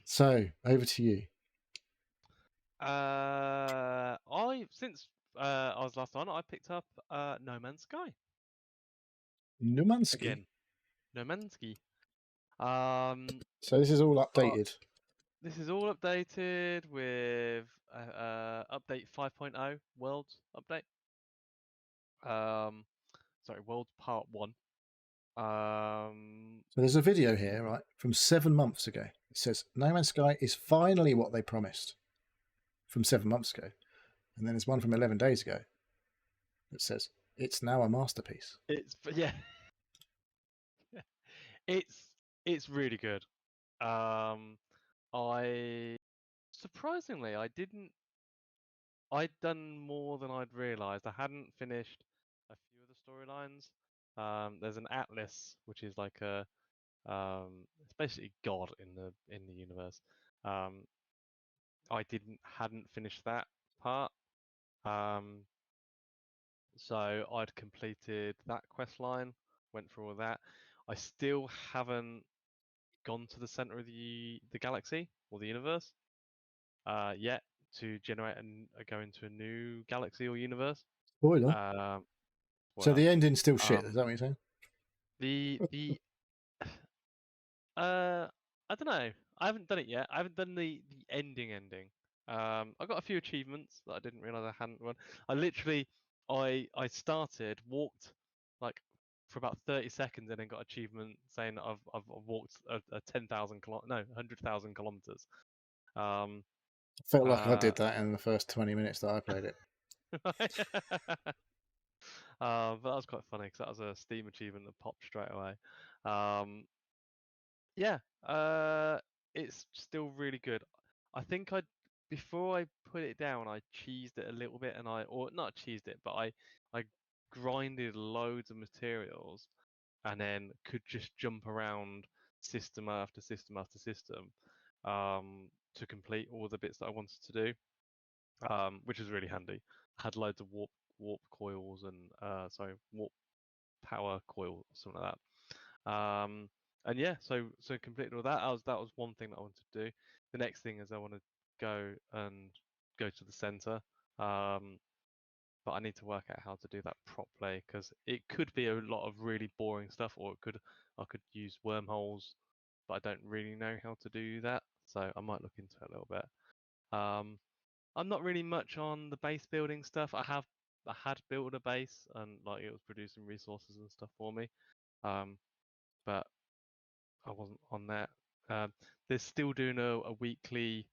So, over to you. I since I was last on, I picked up No Man's Sky Numansky. again. No Man's Sky. Um, So this is all but updated. this is all updated with update 5.0 world update. Sorry, world part 1. So there's a video here, right, from 7 months ago. It says No Man's Sky is finally what they promised from 7 months ago. And then there's one from 11 days ago that says it's now a masterpiece. yeah, it's really good. I surprisingly I'd done more than I'd realised. I hadn't finished a few of the storylines. There's an atlas, which is like it's basically God in the universe. I hadn't finished that part. So I'd completed that quest line, went through all that. I still haven't gone to the center of the galaxy or the universe yet to generate and go into a new galaxy or universe. Spoiler. Um, So Spoiler. the ending's still shit, is Um, that what you're saying? the I don't know. I haven't done it yet. I haven't done the ending. I got a few achievements that I didn't realize I hadn't won. I literally I started, walked like for about 30 seconds, and then got achievement saying I've walked a 10,000 no 100,000 kilometers. Um, I felt like I uh, did that in the first 20 minutes that I played it. but that was quite funny because that was a Steam achievement that popped straight away. Um, yeah, it's still really good. I think before I put it down, I cheesed it a little bit, and or not cheesed it, but I grinded loads of materials, and then could just jump around system after system after system, to complete all the bits that I wanted to do, which is really handy. I had loads of warp coils and sorry, warp power coil, something like that. And yeah, so completed all that. That was one thing that I wanted to do. The next thing is I want to go to the center. But I need to work out how to do that properly because it could be a lot of really boring stuff, or I could use wormholes, but I don't really know how to do that. So I might look into it a little bit. I'm not really much on the base building stuff. I had built a base and like it was producing resources and stuff for me. But I wasn't on that. Um, they're still doing a weekly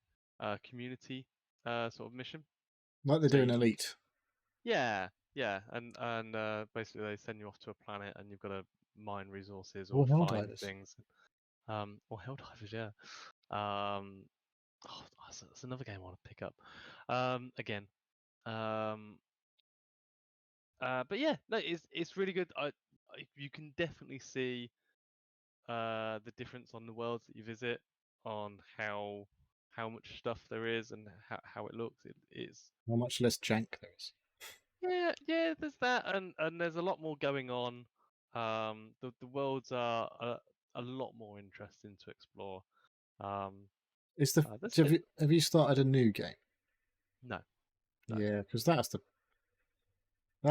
community sort of mission. Like they So do in Elite. yeah, and basically they send you off to a planet and you've got to mine resources or Or find Helldivers. things. Or Helldivers, yeah. Um, that's another game I want to pick up. Again. Um, but yeah, no, it's really good. You can definitely see the difference on the worlds that you visit, on how much stuff there is and how it looks. It's How much less jank there is. yeah. There's that, and there's a lot more going on. The worlds are a lot more interesting to explore. Um, Is the that's it. have you started a new game? No, no. Yeah, because that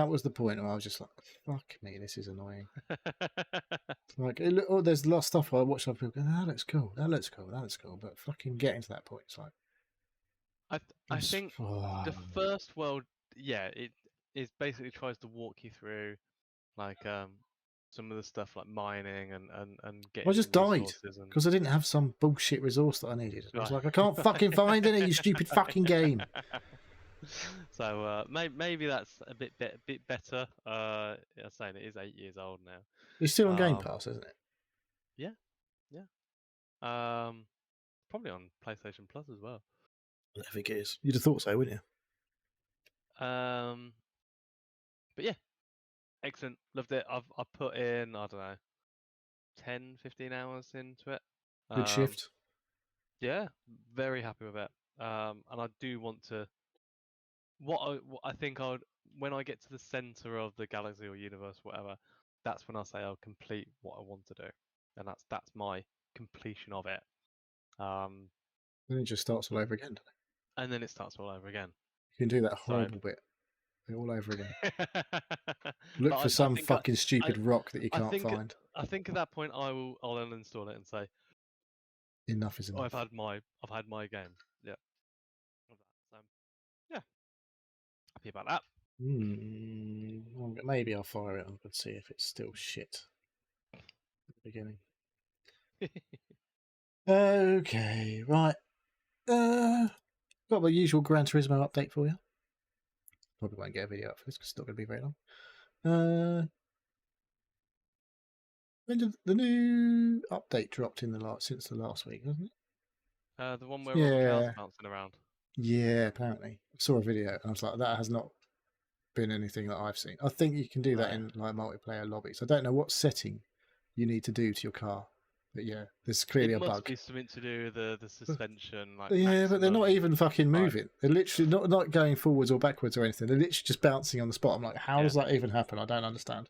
was the point where I was just like, fuck me, this is annoying. Like, there's a lot of stuff I watch other people go, that looks cool, that looks cool, that looks cool, but fucking getting to that point, it's like, I think the first world, yeah, it basically tries to walk you through like some of the stuff like mining and I getting just died resources and because I didn't have some bullshit resource that I needed. I was right. like, I can't fucking find it, you stupid fucking game. So maybe that's a bit better. I'm saying it is 8 years old now. It's still on Game Um, Pass, isn't it? yeah, yeah. Um, Probably on PlayStation Plus as well. I think it is. You'd have thought so, wouldn't you? Um, but yeah, Excellent. Loved it. I've put in, I don't know, 10, 15 hours into it. Good shift. Yeah, very happy with it. And I do want to. What I think I would, when I get to the center of the galaxy or universe, whatever, that's when I say I'll complete what I want to do, and that's my completion of it. Then it just starts all over again. And then it starts all over again. You can do that So, horrible bit all over again. but Look for I some think fucking stupid rock that you I can't think find. I think at that point I'll uninstall it and say Enough is enough. I've had my game. Yeah. Of that. So yeah, happy about that. Well, maybe I'll fire it up and see if it's still shit at the beginning. Okay, right. Got the usual Gran Turismo update for you. Probably won't get a video up for this because it's not going to be very long. When did the new update dropped in since the last week, hasn't it? The one where all the cars bouncing around. Yeah, apparently. I saw a video and I was like, that has not been anything that I've seen. I think you can do that in like multiplayer lobbies. I don't know what setting you need to do to your car. But yeah, there's clearly a bug. It must be something to do with the suspension. Like yeah, but they're not even fucking moving. They're literally not going forwards or backwards or anything. They're literally just bouncing on the spot. I'm like, how does that even happen? I don't understand.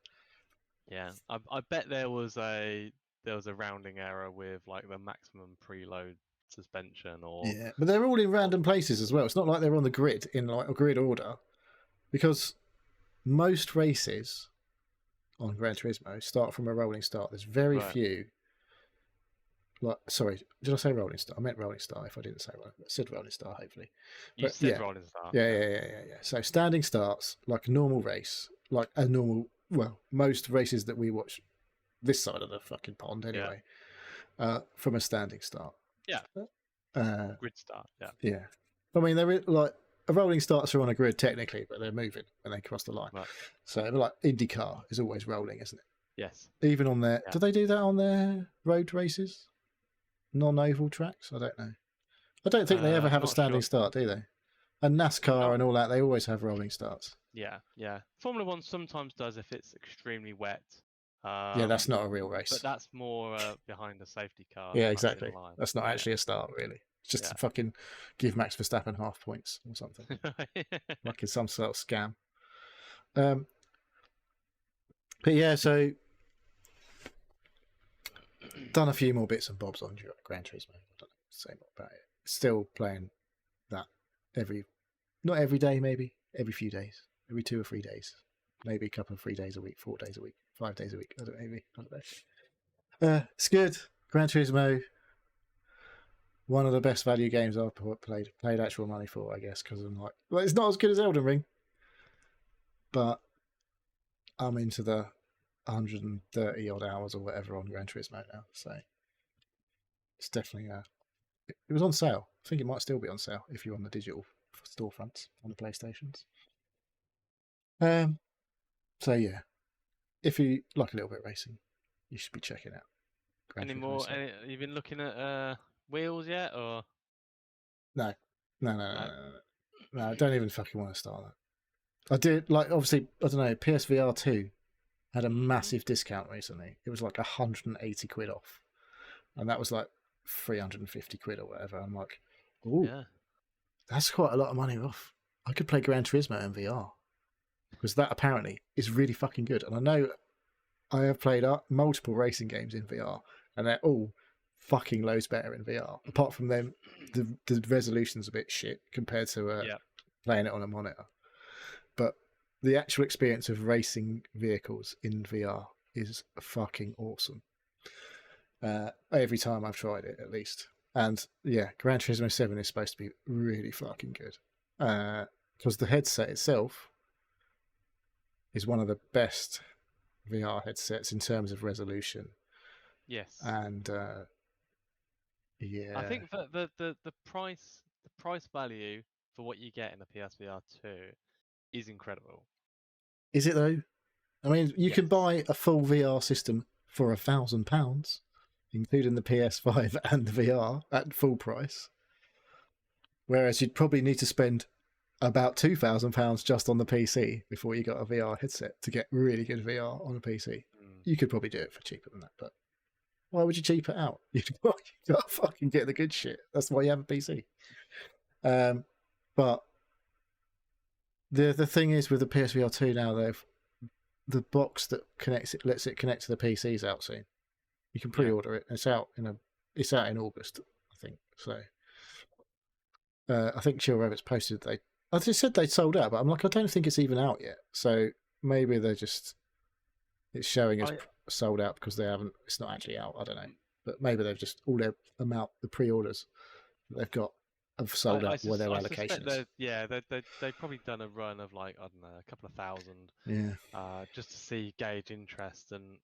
Yeah, I bet there was a rounding error with like the maximum preload suspension or yeah, but they're all in random places as well. It's not like they're on the grid in like a grid order, because most races on Gran Turismo start from a rolling start. There's very few. Like, sorry, did I say rolling start? I meant rolling start. If I didn't say rolling, I said rolling start. Hopefully, you said rolling start. Yeah. So standing starts like a normal race, like a normal. Well, most races that we watch this side of the fucking pond anyway, from a standing start. Yeah. Grid start. Yeah. Yeah. I mean, they're like a rolling starts are on a grid technically, but they're moving when they cross the line. Right. So, like IndyCar is always rolling, isn't it? Yes. Even on their, do they do that on their road races? Non-oval tracks? I don't know. I don't think they ever have a standing start, do they? And NASCAR and all that, they always have rolling starts. Yeah. Formula One sometimes does if it's extremely wet. Yeah, that's not a real race. But that's more behind the safety car. Yeah, exactly. That's not actually a start, really. It's just to fucking give Max Verstappen half points or something. Like it's some sort of scam. But yeah, so done a few more bits and bobs on Gran Turismo. I don't know, say more about it. Still playing that not every day, maybe every few days, every 2 or 3 days, maybe a couple of 3 days a week, 4 days a week, 5 days a week. I don't know. It's good. Gran Turismo, one of the best value games I've played actual money for, I guess, because I'm like, well, it's not as good as Elden Ring, but I'm into the 130 odd hours or whatever on Gran Turismo now, so it's definitely it was on sale. I think it might still be on sale if you're on the digital storefronts on the PlayStations. So yeah, if you like a little bit of racing, you should be checking out Gran Turismo. More? Have you been looking at wheels yet, or no? I don't even fucking want to start that. I did, like, obviously, I don't know, PSVR 2 had a massive discount recently. It was like 180 quid off. And that was like 350 quid or whatever. I'm like, ooh, that's quite a lot of money off. I could play Gran Turismo in VR. Because that apparently is really fucking good. And I know I have played multiple racing games in VR, and they're all fucking loads better in VR. Apart from them, the resolution's a bit shit compared to playing it on a monitor. But the actual experience of racing vehicles in VR is fucking awesome. Every time I've tried it, at least. And yeah, Gran Turismo 7 is supposed to be really fucking good. Because the headset itself is one of the best VR headsets in terms of resolution. Yes. And I think that the price value for what you get in a PSVR 2 is incredible. Is it though? I mean, you can buy a full VR system for £1,000, including the PS5 and the VR at full price. Whereas you'd probably need to spend about £2,000 just on the PC before you got a VR headset to get really good VR on a PC. You could probably do it for cheaper than that, but why would you cheap it out? You gotta fucking get the good shit. That's why you have a PC. But the thing is with the PSVR 2 now, the box that lets it connect to the PC's out soon. You can pre-order it. It's out in August, I think. So I think Chill Rabbits posted I just said they'd sold out, but I'm like, I don't think it's even out yet. So maybe it's showing as sold out because it's not actually out. I don't know. But maybe they've just all the pre-orders that they've got have sold out where their allocation is. They've probably done a run of like, I don't know, a couple of thousand. Yeah. Just to gauge interest and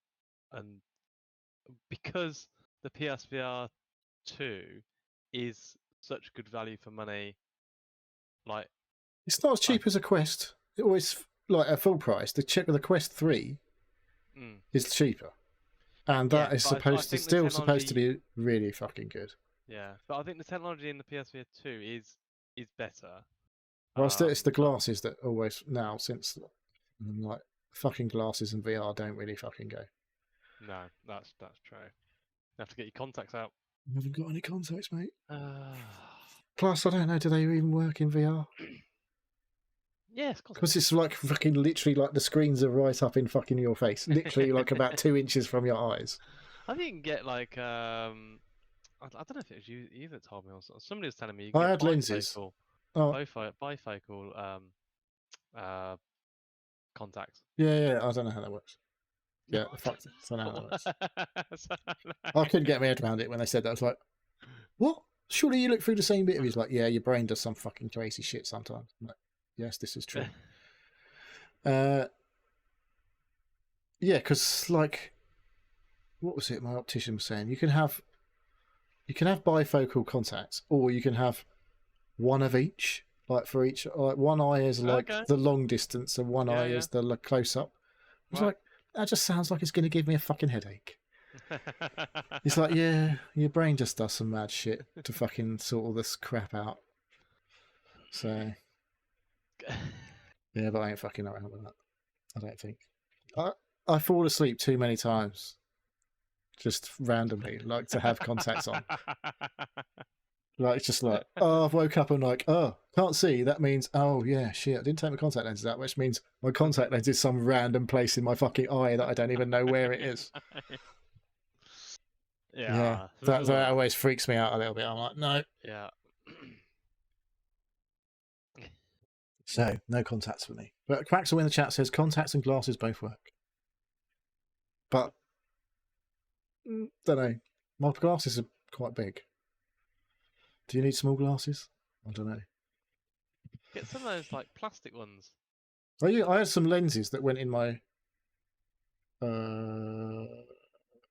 because the PSVR 2 is such good value for money, like it's not as cheap as a Quest. It always like a full price. The Quest 3 is cheaper, and that is supposed to be really fucking good. Yeah, but I think the technology in the PSVR 2 is better. Well, it's the glasses that always now since like fucking glasses and VR don't really fucking go. No, that's true. You have to get your contacts out. I haven't got any contacts, mate. Plus, I don't know, do they even work in VR? Yes, because it's like fucking literally like the screens are right up in fucking your face, literally like about 2 inches from your eyes. I think you can get like I don't know if it was you that told me or somebody was telling me you I can had get lenses. bifocal contacts. Yeah, I don't know how that works. Yeah, fuck, I don't know how that works. I couldn't get my head around it when they said that. I was like, what? Surely you look through the same bit of He's like, yeah, your brain does some fucking crazy shit sometimes. I'm like, yes, this is true. Yeah, because like, what was it my optician was saying? You can have bifocal contacts, or you can have one of each, like for each. Like one eye is like the long distance, and one eye is the close up. I was like, that just sounds like it's going to give me a fucking headache. It's like, yeah, your brain just does some mad shit to fucking sort all this crap out. So, yeah, but I ain't fucking around with that. I don't think. I fall asleep too many times, just randomly, like to have contacts on. Like it's just like, oh, I've woke up and like, oh, can't see. That means, oh yeah, shit, I didn't take my contact lenses out, which means my contact lens is some random place in my fucking eye that I don't even know where it is. Yeah, that always freaks me out a little bit. I'm like, no. Yeah. So, no contacts for me. But Quaxel in the chat says contacts and glasses both work. But, don't know. My glasses are quite big. Do you need small glasses? I don't know. Get some of those like plastic ones. I had some lenses that went in my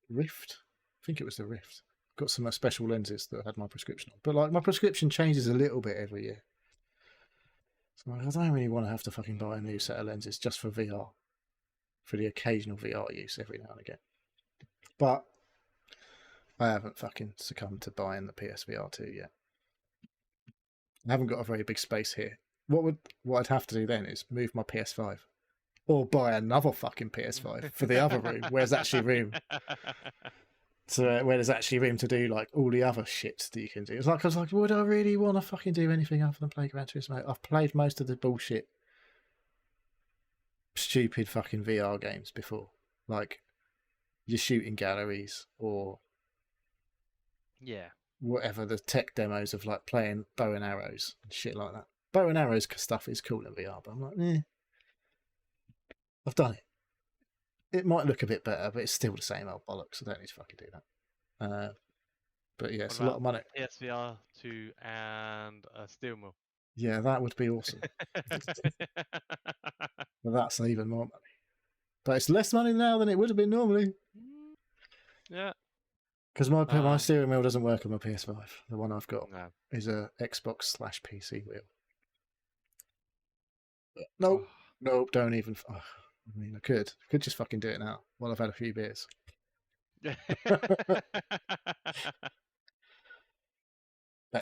Rift. I think it was the Rift. Got some special lenses that had my prescription on. But like my prescription changes a little bit every year. So I don't really want to have to fucking buy a new set of lenses just for VR. For the occasional VR use every now and again. But I haven't fucking succumbed to buying the PSVR 2 yet. I haven't got a very big space here. What I'd have to do then is move my PS5. Or buy another fucking PS5 for the other room, where there's actually room. So where there's actually room to do like all the other shit that you can do. It's like I was like, would I really want to fucking do anything other than play Gran Turismo? I've played most of the bullshit, stupid fucking VR games before, like your shooting galleries or whatever the tech demos of like playing bow and arrows and shit like that. Bow and arrows stuff is cool in VR, but I'm like, I've done it. It might look a bit better, but it's still the same old bollocks. I don't need to fucking do that. But yeah, it's a lot of money. PSVR 2 and a steel mill. Yeah, that would be awesome. Well, that's even more money. But it's less money now than it would have been normally. Yeah. Because my steering wheel doesn't work on my PS5. The one I've got is a Xbox/PC wheel. But nope, don't even. I mean, I could just fucking do it now while I've had a few beers. Better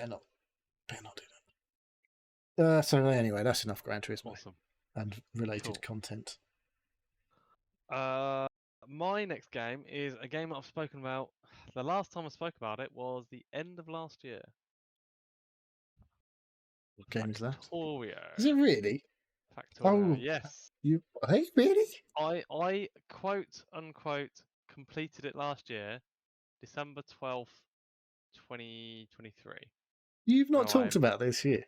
not do that. So anyway, that's enough Gran Turismo Awesome. and related Cool. content. Uh, my next game is a game that I've spoken about. The last time I spoke about it was the end of last year. What game is that? Factorio. Is it really? Factorio. Oh, Yes. you? Hey, really? I quote unquote completed it last year, December 12th, 2023. You've not Now talked about this here.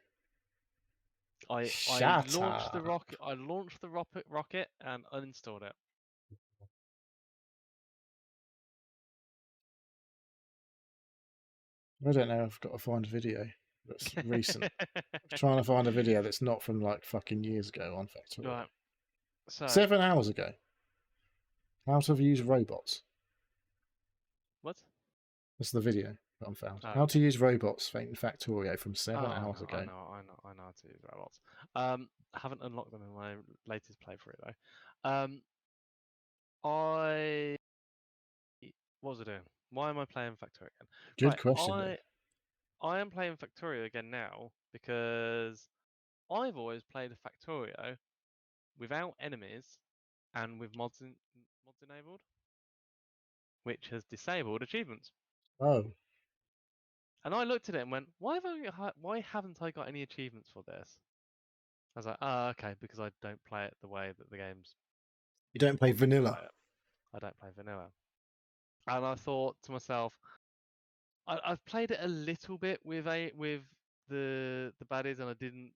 I Shut launched the up. rocket. I launched the rocket and uninstalled it. I don't know. I've got to find a video that's recent. I'm trying to find a video that's not from like fucking years ago on Factorio. Right. So 7 hours ago. How to use robots. what? That's the video that I found. Oh. How to use robots in Factorio from Oh, 7 hours ago. I know how to use robots. Haven't unlocked them in my latest playthrough though. I what was I doing? Why am I playing Factorio again? Good Right, question, though. I am playing Factorio again now because I've always played a Factorio without enemies and with mods enabled, which has disabled achievements. Oh, And I looked at it and went, why haven't I got any achievements for this? I was like, oh, okay, because I don't play it the way that the games you don't play want me to vanilla. play it. I don't play vanilla. And I thought to myself, I've played it a little bit with the baddies, and I didn't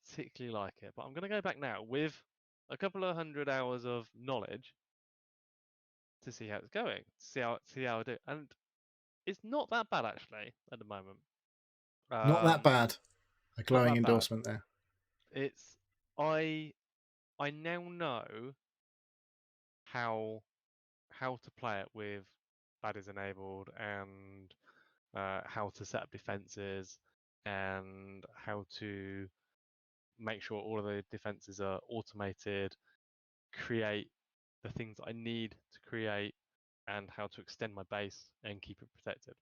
particularly like it. But I'm going to go back now with a couple of 100 hours of knowledge to see how it's going, see how I do. And it's not that bad actually at the moment. Not that bad. A Not glowing that bad. endorsement there. It's I I now know how to play it with baddies enabled and how to set up defenses and how to make sure all of the defenses are automated, create the things I need to create, and how to extend my base and keep it protected.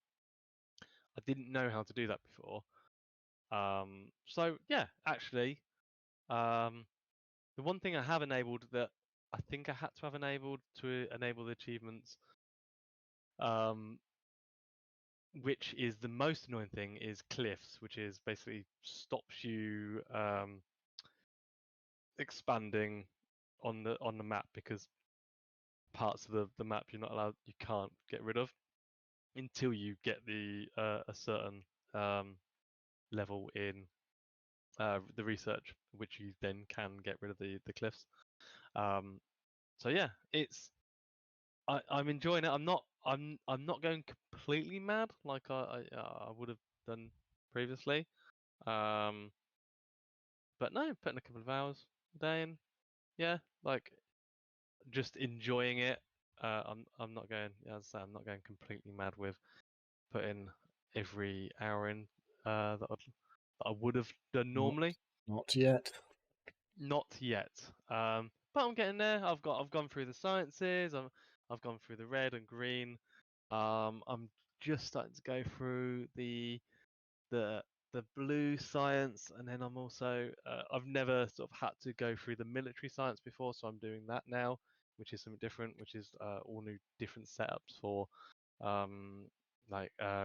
I didn't know how to do that before. So yeah, actually, um, the one thing I have enabled that I think I had to have enabled to enable the achievements, um, which is the most annoying thing, is cliffs, which is basically stops you expanding on the map because parts of the map you can't get rid of until you get the a certain um, level in the research, which you then can get rid of the cliffs. Um, so yeah, I'm enjoying it. I'm not going completely mad like I would have done previously. Um, but no, putting a couple of hours a day in, yeah, like just enjoying it. I'm not going, as I say, I'm not going completely mad with putting every hour in that I would have done Not, normally. not yet. Not yet. But I'm getting there. I've gone through the sciences. I've gone through the red and green. I'm just starting to go through the the blue science, and then I'm also I've never sort of had to go through the military science before, so I'm doing that now, which is something different, which is all new different setups for um,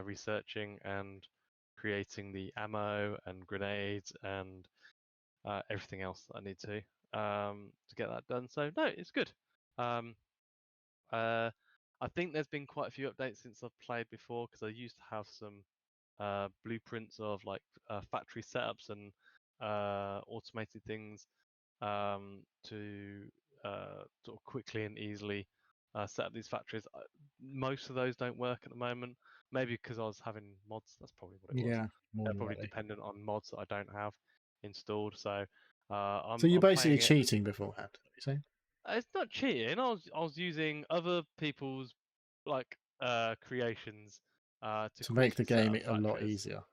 researching and creating the ammo and grenades and everything else that I need to get that done. So no, it's good. Um, I think there's been quite a few updates since I've played before because I used to have some blueprints of like factory setups and automated things to sort of quickly and easily set up these factories. Most of those don't work at the moment. Maybe because I was having mods. That's probably what it was. Yeah, more They're than probably likely. dependent on mods that I don't have installed. So So you're I'm basically playing it. cheating beforehand. You say It's not cheating. I was using other people's like creations to to make the quickly set game up a lot factories. easier.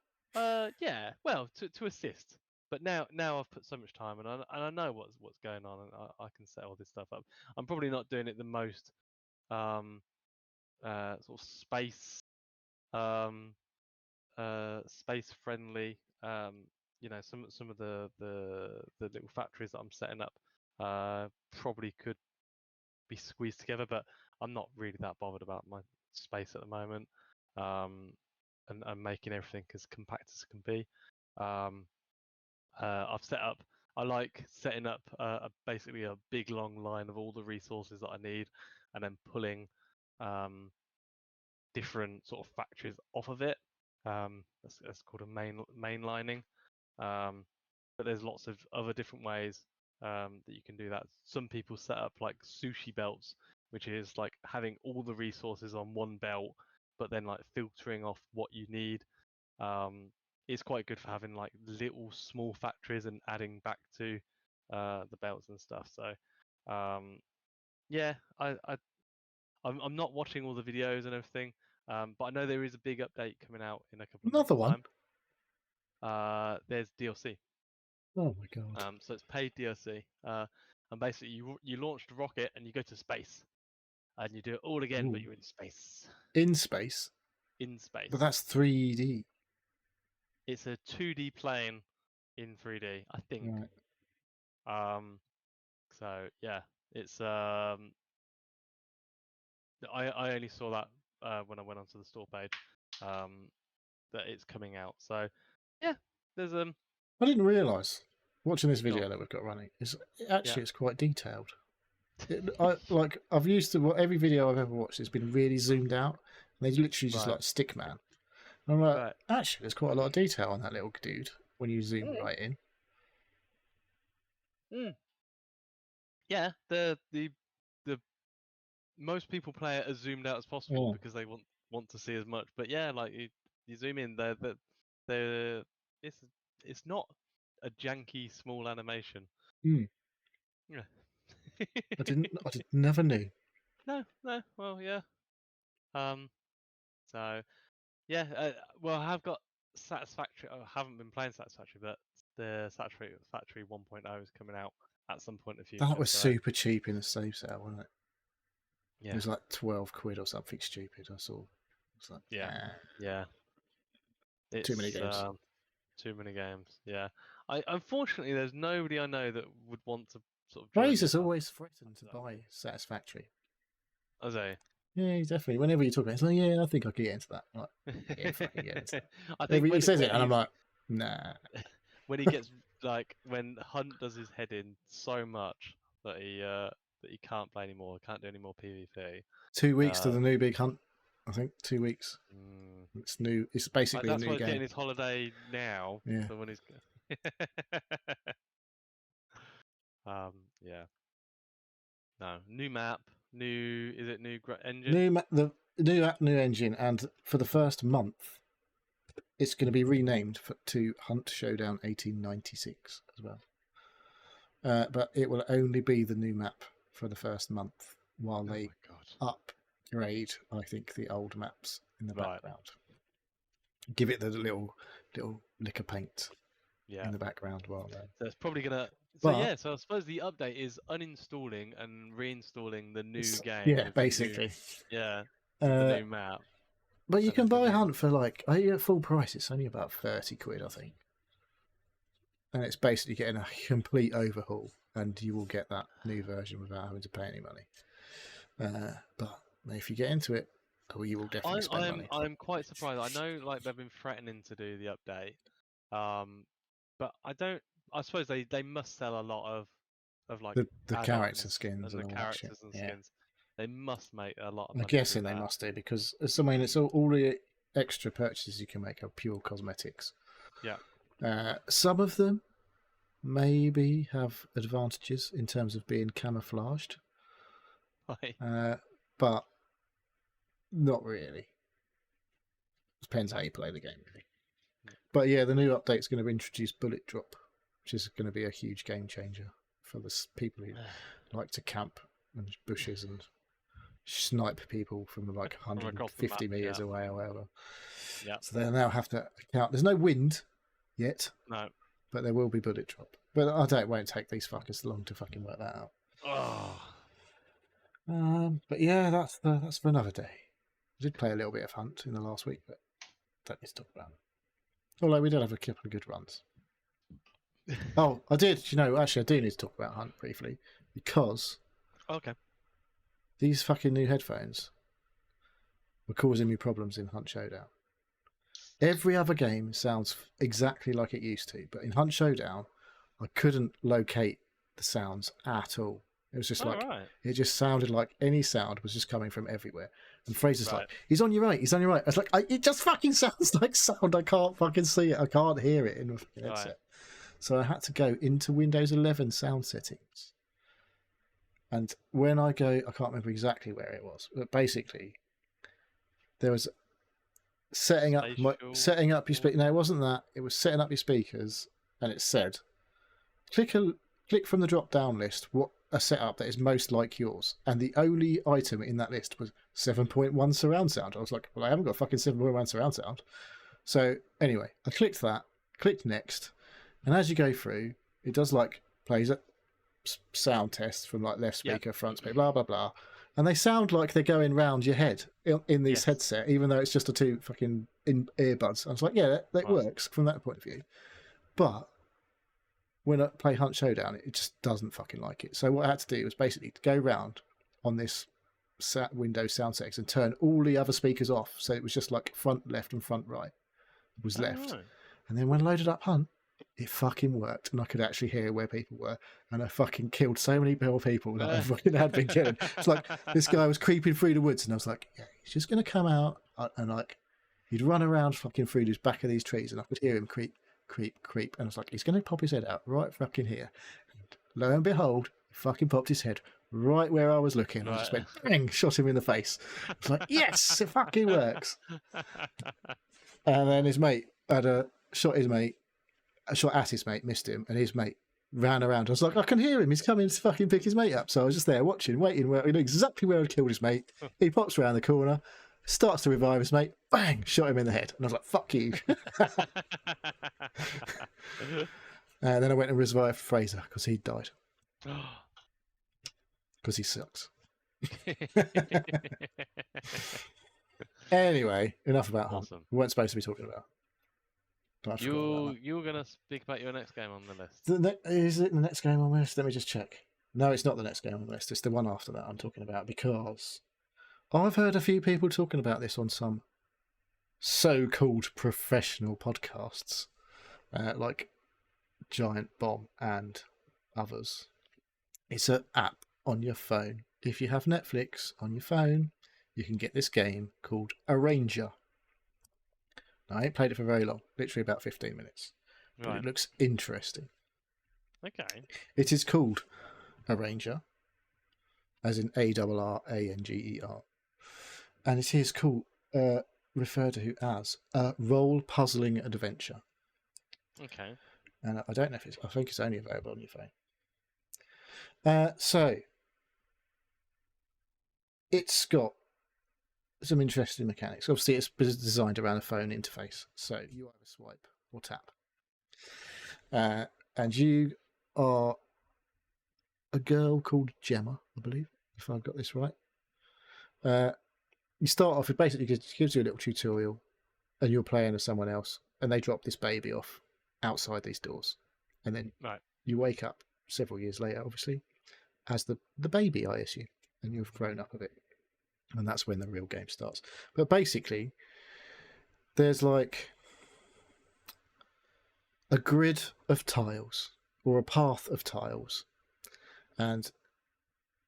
Yeah, well, to assist. But now I've put so much time and I know what's going on and I can set all this stuff up. I'm probably not doing it the most um sort of um space friendly some of the little factories that I'm setting up probably could be squeezed together, but I'm not really that bothered about my space at the moment, and making everything as compact as it can be. I've set up. I like setting up basically a big long line of all the resources that I need, and then pulling different sort of factories off of it. That's called a mainlining. But there's lots of other different ways that you can do that. Some people set up like sushi belts, which is like having all the resources on one belt, but then like filtering off what you need. It's quite good for having like little small factories and adding back to the belts and stuff. So yeah, I'm not watching all the videos and everything, but I know there is a big update coming out in a couple of Another months' one. time. There's DLC. Oh my god. So it's paid DLC, and basically you launch the rocket and you go to space, and you do it all again, but Ooh. you're in space. In space, In space. but that's 3D. It's a 2D plane in 3D, I think. Right. So yeah, it's I only saw that when I went onto the store page, that it's coming out. So yeah, there's I didn't realise watching this go on. video that we've got running is Yeah. it's quite detailed. I've used to every video I've ever watched has been really zoomed out. And they literally just Right. like stick man. And I'm like, Right. actually, there's quite a lot of detail on that little dude when you zoom right in. Yeah, the most people play it as zoomed out as possible Yeah. because they want to see as much. But yeah, like you zoom in, they're it's not a janky small animation. Hmm. Yeah. I never knew. No. Well, yeah. So yeah. Well, I have got Satisfactory. I haven't been playing Satisfactory, but the Satisfactory 1.0 is coming out at some point in the That future. was So super cheap in the save sale, wasn't it? It yeah, was like 12 quid or something stupid. I saw. It's like, yeah, yeah. too many It's games. too many games. Yeah. Unfortunately there's nobody I know that would want to sort of join me Fraser's at that. always threatened to buy Satisfactory. As a Yeah, definitely. Whenever you talk about it, it's like, yeah, I think I could get into that. I'm like, yeah, fucking get into that. I think He says it, when and I'm he's like, nah. when he gets like when Hunt does his head in so much that he can't play anymore, can't do any more PvP. 2 weeks to Uh, the new big hunt. I think 2 weeks. mm, It's new. It's basically a that's new why he's getting game. his holiday now. Yeah. So when he's yeah. No, new map, new is it new engine? The new app, new engine, and for the first month, it's going to be renamed to Hunt Showdown 1896 as well. But it will only be the new map for the first month while Oh they my god. upgrade, I think, the old maps in the Right. background. Give it the little lick of paint Yeah. in the background while they. So it's probably gonna. So But yeah. So I suppose the update is uninstalling and reinstalling the new game yeah, with the new basically. with the new map. But you And can there's a buy new Hunt for like at full price. It's only about 30 quid, I think. And it's basically getting a complete overhaul, and you will get that new version without having to pay any money. But if you get into it, you will definitely spend money. I'm quite surprised. I know like they've been threatening to do the update, but I don't. I suppose they must sell a lot of like The character add-ons skins and the and all that shit. characters and Yeah. skins. They must make a lot of I'm money through guessing they that. must do because I mean it's all the extra purchases you can make are pure cosmetics. Yeah. Some of them maybe have advantages in terms of being camouflaged, but not really. Depends how you play the game, really. But yeah, the new update's going to introduce bullet drop, which is going to be a huge game changer for the people who like to camp in bushes and snipe people from like 150 meters away or whatever. Yeah. So they'll now have to account. There's no wind yet. No. But there will be bullet drop. But it won't take these fuckers long to fucking work that out. Oh. But yeah, that's for another day. I did play a little bit of Hunt in the last week, but don't need to talk about it. Although we did have a couple of good runs. Oh, I did. Actually, I do need to talk about Hunt briefly because Okay. these fucking new headphones were causing me problems in Hunt Showdown. Every other game sounds exactly like it used to, but in Hunt Showdown, I couldn't locate the sounds at all. It was just All like, right. it just sounded like any sound was just coming from everywhere. And Fraser's Right. like, he's on your right, he's on your right. I was like, it just fucking sounds like sound. I can't fucking see it. I can't hear it in the fucking headset. Right. So I had to go into Windows 11 sound settings. And when I go, I can't remember exactly where it was, but basically, there was setting up your speaker. No, it wasn't that. It was setting up your speakers, and it said, click from the drop down list what a setup that is most like yours, and the only item in that list was 7.1 surround sound. I was like, well, I haven't got fucking 7.1 surround sound. So anyway, I clicked that, clicked next, and as you go through, it does like plays a sound test from like left speaker, front speaker, blah blah blah, and they sound like they're going round your head in this headset, even though it's just a two fucking earbuds. I was like, yeah, that works from that point of view, but when I play Hunt Showdown, it just doesn't fucking like it. So what I had to do was basically go round on this Windows sound settings and turn all the other speakers off, so it was just like front left and front right was left. Right. And then when I loaded up Hunt, it fucking worked, and I could actually hear where people were, and I fucking killed so many more people that I fucking had been killing. It's like this guy was creeping through the woods, and I was like, yeah, he's just going to come out, and like he'd run around fucking through the back of these trees, and I could hear him creep, creep, creep, and I was like, he's going to pop his head out right fucking here. And lo and behold, he fucking popped his head right where I was looking. Right. I just went, bang, shot him in the face. It's like, yes, it fucking works. And then his mate had shot at his mate, missed him, and his mate ran around. I was like, I can hear him. He's coming to fucking pick his mate up. So I was just there watching, waiting. He knew exactly where I'd killed his mate. He pops around the corner, starts to revive his mate, bang, shot him in the head. And I was like, fuck you. And then I went and revived Fraser because he died. Because he sucks. Anyway, enough about Hunt. We weren't supposed to be talking about. You were going to speak about your next game on the list. Is it the next game on the list? Let me just check. No, it's not the next game on the list. It's the one after that I'm talking about, because I've heard a few people talking about this on some so-called professional podcasts, like Giant Bomb and others. It's an app on your phone. If you have Netflix on your phone, you can get this game called Arranger. Now, I ain't played it for very long, literally about 15 minutes. But it looks interesting. Okay. It is called Arranger, as in ARRANGER. And it is called, referred to as a role puzzling adventure. Okay. And I don't know if I think it's only available on your phone. So, it's got some interesting mechanics. Obviously, it's designed around a phone interface, so you either swipe or tap. And you are a girl called Gemma, I believe, if I've got this right. You start off, it basically gives you a little tutorial, and you're playing as someone else, and they drop this baby off outside these doors. And then you wake up several years later, obviously, as the baby, I assume, and you've grown up a bit. And that's when the real game starts. But basically, there's like a grid of tiles or a path of tiles. And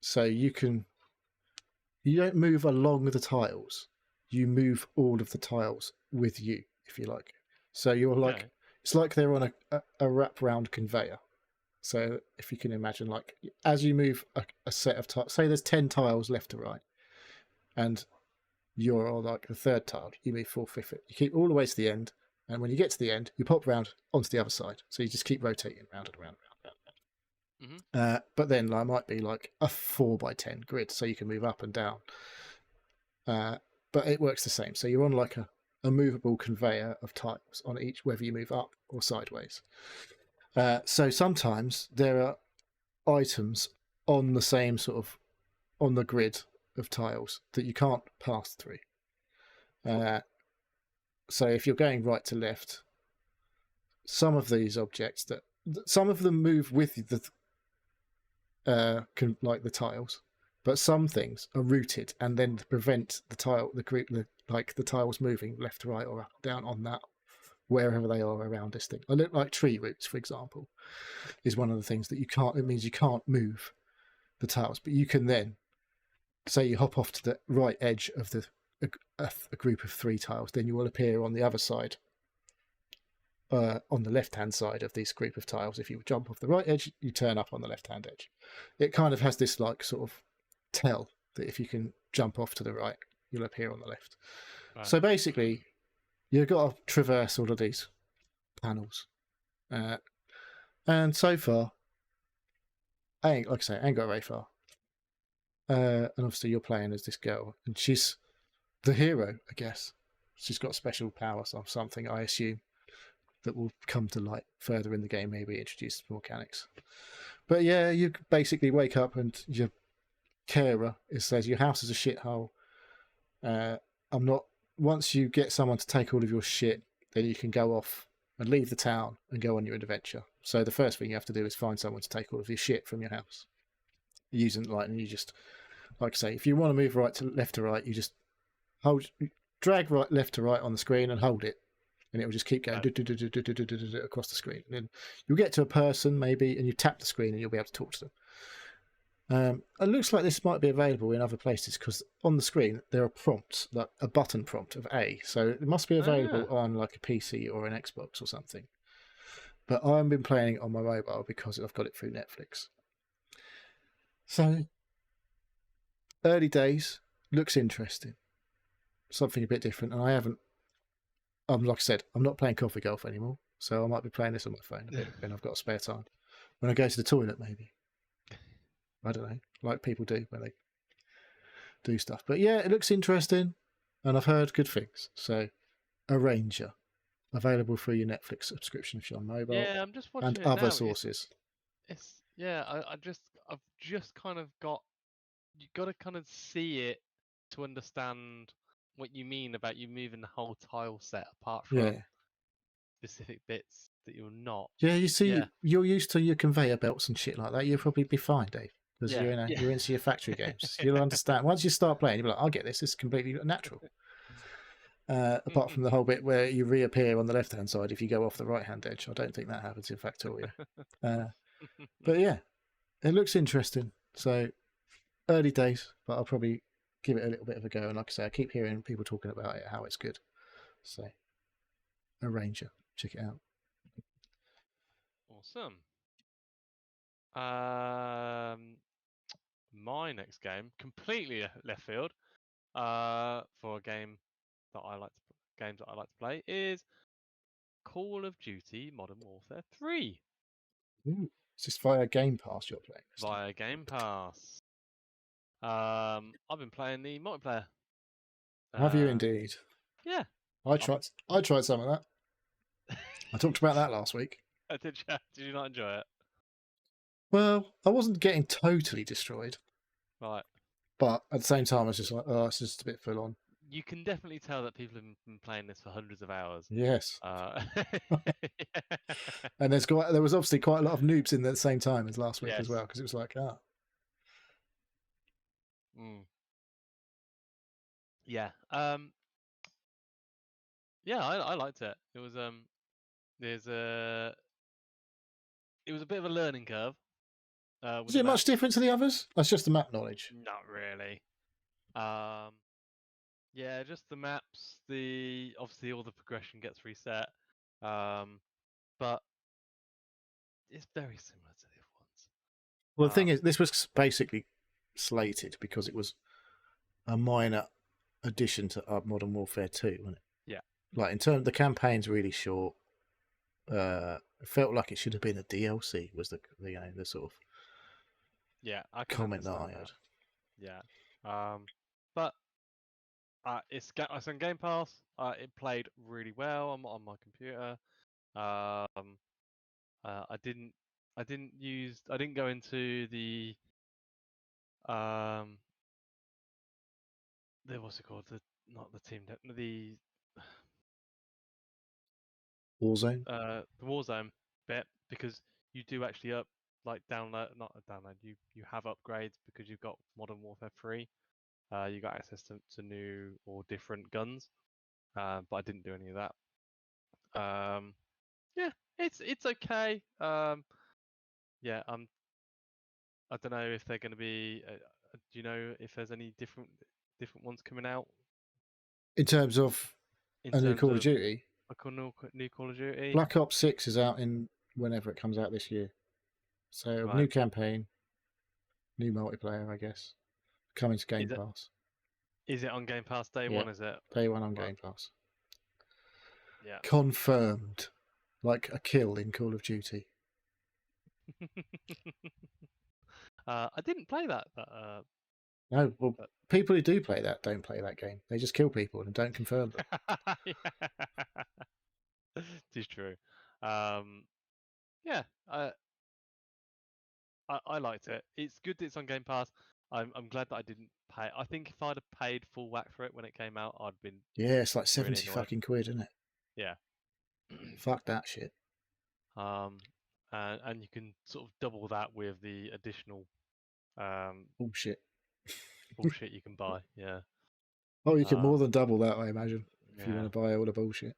so you don't move along the tiles. You move all of the tiles with you, if you like. So you're like, it's like they're on a wrap-round conveyor. So if you can imagine, like, as you move a set of tiles, say there's 10 tiles left to right, and you're on like the third tile, you move 4/5 it. You keep all the way to the end, and when you get to the end, you pop round onto the other side. So you just keep rotating round and round. Mm-hmm. But then there might be like a 4x10 grid, so you can move up and down. But it works the same. So you're on like a movable conveyor of tiles on each, whether you move up or sideways. So sometimes there are items on the same sort of, on the grid of tiles that you can't pass through. So if you're going right to left, some of these objects that some of them move with the like the tiles, but some things are rooted and then prevent the tile, like the tiles moving left to right or up down on that wherever they are around this thing. I look like tree roots, for example, is one of the things that you can't. It means you can't move the tiles, but you can then say you hop off to the right edge of a group of 3 tiles, then you will appear on the other side. On the left-hand side of this group of tiles, if you jump off the right edge, you turn up on the left-hand edge. It kind of has this like sort of tell that if you can jump off to the right, you'll appear on the left. Right. So basically, you've got to traverse all of these panels, and so far, like I say, I ain't got very far. And obviously, you're playing as this girl, and she's the hero, I guess. She's got special powers or something, I assume, that will come to light further in the game, maybe introduce mechanics. But yeah, you basically wake up and your carer says your house is a shithole. I'm not. Once you get someone to take all of your shit, then you can go off and leave the town and go on your adventure. So the first thing you have to do is find someone to take all of your shit from your house. Using and you just, like I say, if you want to move left to right, you just drag left to right on the screen and hold it, and it will just keep going across the screen. And then you'll get to a person maybe, and you tap the screen, and you'll be able to talk to them. It looks like this might be available in other places because on the screen there are prompts, like a button prompt of A, so it must be available on like a PC or an Xbox or something. But I've been playing it on my mobile because I've got it through Netflix. So early days, looks interesting, something a bit different, and I haven't. Like I said, I'm not playing Coffee Golf anymore, so I might be playing this on my phone a bit when I've got spare time. When I go to the toilet, maybe. I don't know, like people do when they do stuff. But yeah, it looks interesting, and I've heard good things. So, A Ranger, available through your Netflix subscription if you're on mobile, Yeah, I'm just and watching it other now. sources. It's yeah. I've just kind of got. You got to kind of see it to understand what you mean about you moving the whole tile set apart from Yeah, specific bits that you're not. yeah. You see, Yeah, you're used to your conveyor belts and shit like that. You'll probably be fine, Dave, because yeah, yeah. you're into your factory games. You'll understand once you start playing. You'll be like, I get this. It's completely natural. Apart from the whole bit where you reappear on the left-hand side if you go off the right-hand edge. I don't think that happens in Factorio. But yeah, it looks interesting. So early days, but I'll probably give it a little bit of a go. And like I say, I keep hearing people talking about it, how it's good. So A Ranger, check it out. Awesome. Um, my next game, completely left field, for a game that I like to games that I like to play is Call of Duty Modern Warfare 3 Ooh, it's just via Game Pass you're playing this time. via Game Pass. I've been playing the multiplayer. Have you Uh, indeed? yeah. I I've- tried. I tried some of that. I talked about that last week. Did you not enjoy it? Well, I wasn't getting totally destroyed, Right. but at the same time, I was just like, oh, it's just a bit full on. You can definitely tell that people have been playing this for hundreds of hours. Yes. Yeah. And there was obviously quite a lot of noobs in there at the same time as last week as Yes. well, because it was like, Mm. Yeah. Yeah, I liked it. It was there's a it was a bit of a learning curve with is the it much maps. different to the others? That's just the map knowledge. Not really. Um, yeah, just the maps. The obviously all the progression gets reset. But it's very similar to the other ones. Well, the thing is, this was basically slated because it was a minor addition to Modern Warfare 2, wasn't it? Yeah. Like, in terms, the campaign's really short. It felt like it should have been a DLC, was the sort of Yeah, I can comment that I understand had. that. Yeah. But it's on Game Pass. It played really well on my computer. I didn't go into um the what's it called, the not the team Warzone? the Warzone bit because you do actually download, not download. You have upgrades because you've got Modern Warfare 3. You got access to new or different guns, but I didn't do any of that. Yeah, it's okay. Yeah, I don't know if they're going to be. Do you know if there's any different ones coming out In terms of in a new terms Call of of Duty, a new Call of Duty? Black Ops 6 is out in whenever it comes out this year. So Right. new campaign, new multiplayer, I guess, coming to Game Pass. Is it on Game Pass day one? Is it day one on Right. Game Pass? Yeah. Confirmed, like a kill in Call of Duty. I didn't play that. No, well, people who do play that don't play that game. They just kill people and don't confirm them. It is true. Yeah, I liked it. It's good that it's on Game Pass. I'm glad that I didn't pay. I think if I'd have paid full whack for it when it came out, I'd been Yeah, it's like really 70 annoyed. fucking quid, isn't it? Yeah. Fuck that shit. And you can sort of double that with the additional Bullshit. bullshit you can buy. Yeah. Oh, you can more than double that, I imagine, if you Yeah. want to buy all the bullshit.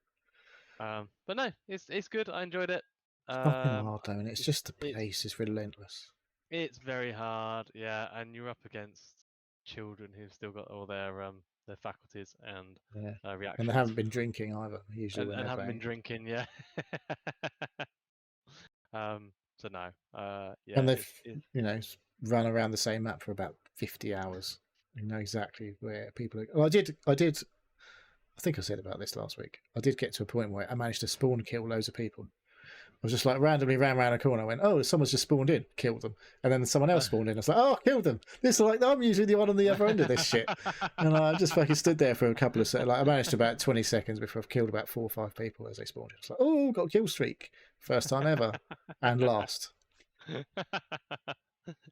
But no, it's good. I enjoyed it. It's fucking hard, though, and it's just the pace is relentless. It's very hard, yeah, and you're up against children who've still got all their faculties and reactions. And they haven't been drinking either. Usually, when and they're haven't been playing. drinking, yeah. So no, yeah. And they've run around the same map for about 50 hours. You know exactly where people are. Well, I did. I think I said about this last week. I did get to a point where I managed to spawn kill loads of people. I was just like randomly ran around a corner. I went, oh, someone's just spawned in, killed them, and then someone else spawned in. I was like, oh, killed them. This is like I'm usually the one on the other end of this shit, and I just fucking stood there for a couple of seconds. Like I managed to about 20 seconds before I've killed about 4 or 5 people as they spawned in. It's like, oh, got a kill streak, first time ever, and last.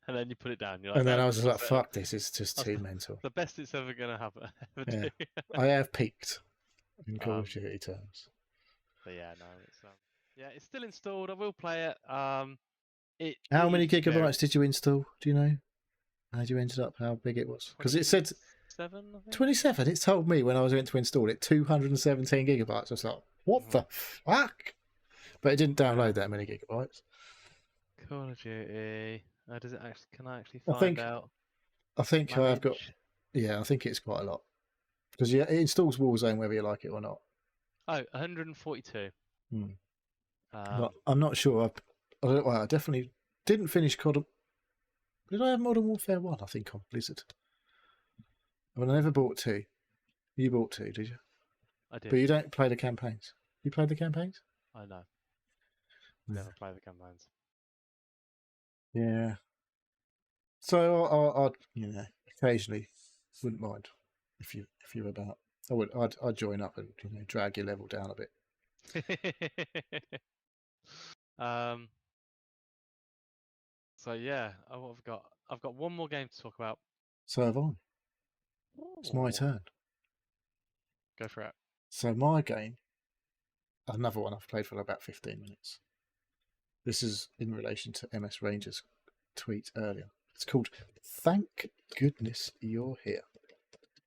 And then you put it down. You're like, and then no, I was just like, fuck, this is just too mental. The best it's ever gonna happen. Yeah, I have peaked in Call of Duty terms. But yeah, no, it's still installed. I will play it. How many gigabytes did you install? Do you know? How did you end up? How big it was? Because it said 27. It told me when I was going to install it 217 gigabytes. I was like, what the fuck? But it didn't download that many gigabytes. Call of Duty. Does it actually? Can I actually find out? I think I've got. Yeah, I think it's quite a lot because it installs Warzone whether you like it or not. Oh, 142. I'm not sure. I definitely didn't finish COD. Did I have Modern Warfare 1? I think on Blizzard. I mean, I never bought 2. You bought 2, did you? I did. But you don't play the campaigns. You played the campaigns? I know. Never play the campaigns. Yeah. So I'd occasionally wouldn't mind if you're about. I'd join up and drag your level down a bit. So yeah, what I've got one more game to talk about. So have I. It's my turn. Go for it. So my game, another one I've played for about 15 minutes. This is in relation to MS Ranger's tweet earlier. It's called Thank Goodness You're Here.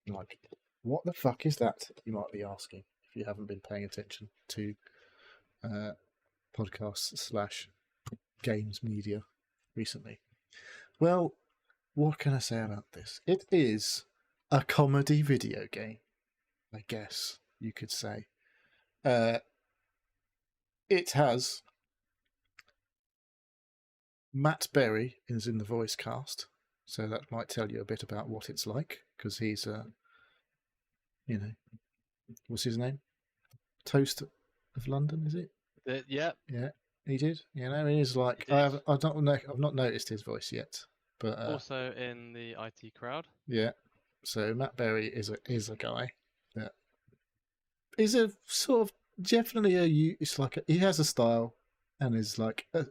Like, what the fuck is that, you might be asking, if you haven't been paying attention to podcasts / games media recently. Well, what can I say about this? It is a comedy video game, I guess you could say. It has Matt Berry is in the voice cast, so that might tell you a bit about what it's like, because he's what's his name? Toast of London, is it? Yeah. Yeah, he did. He's like I've not noticed his voice yet, but also in the IT crowd. Yeah, so Matt Berry is a guy that is a sort of definitely it's like he has a style and is like a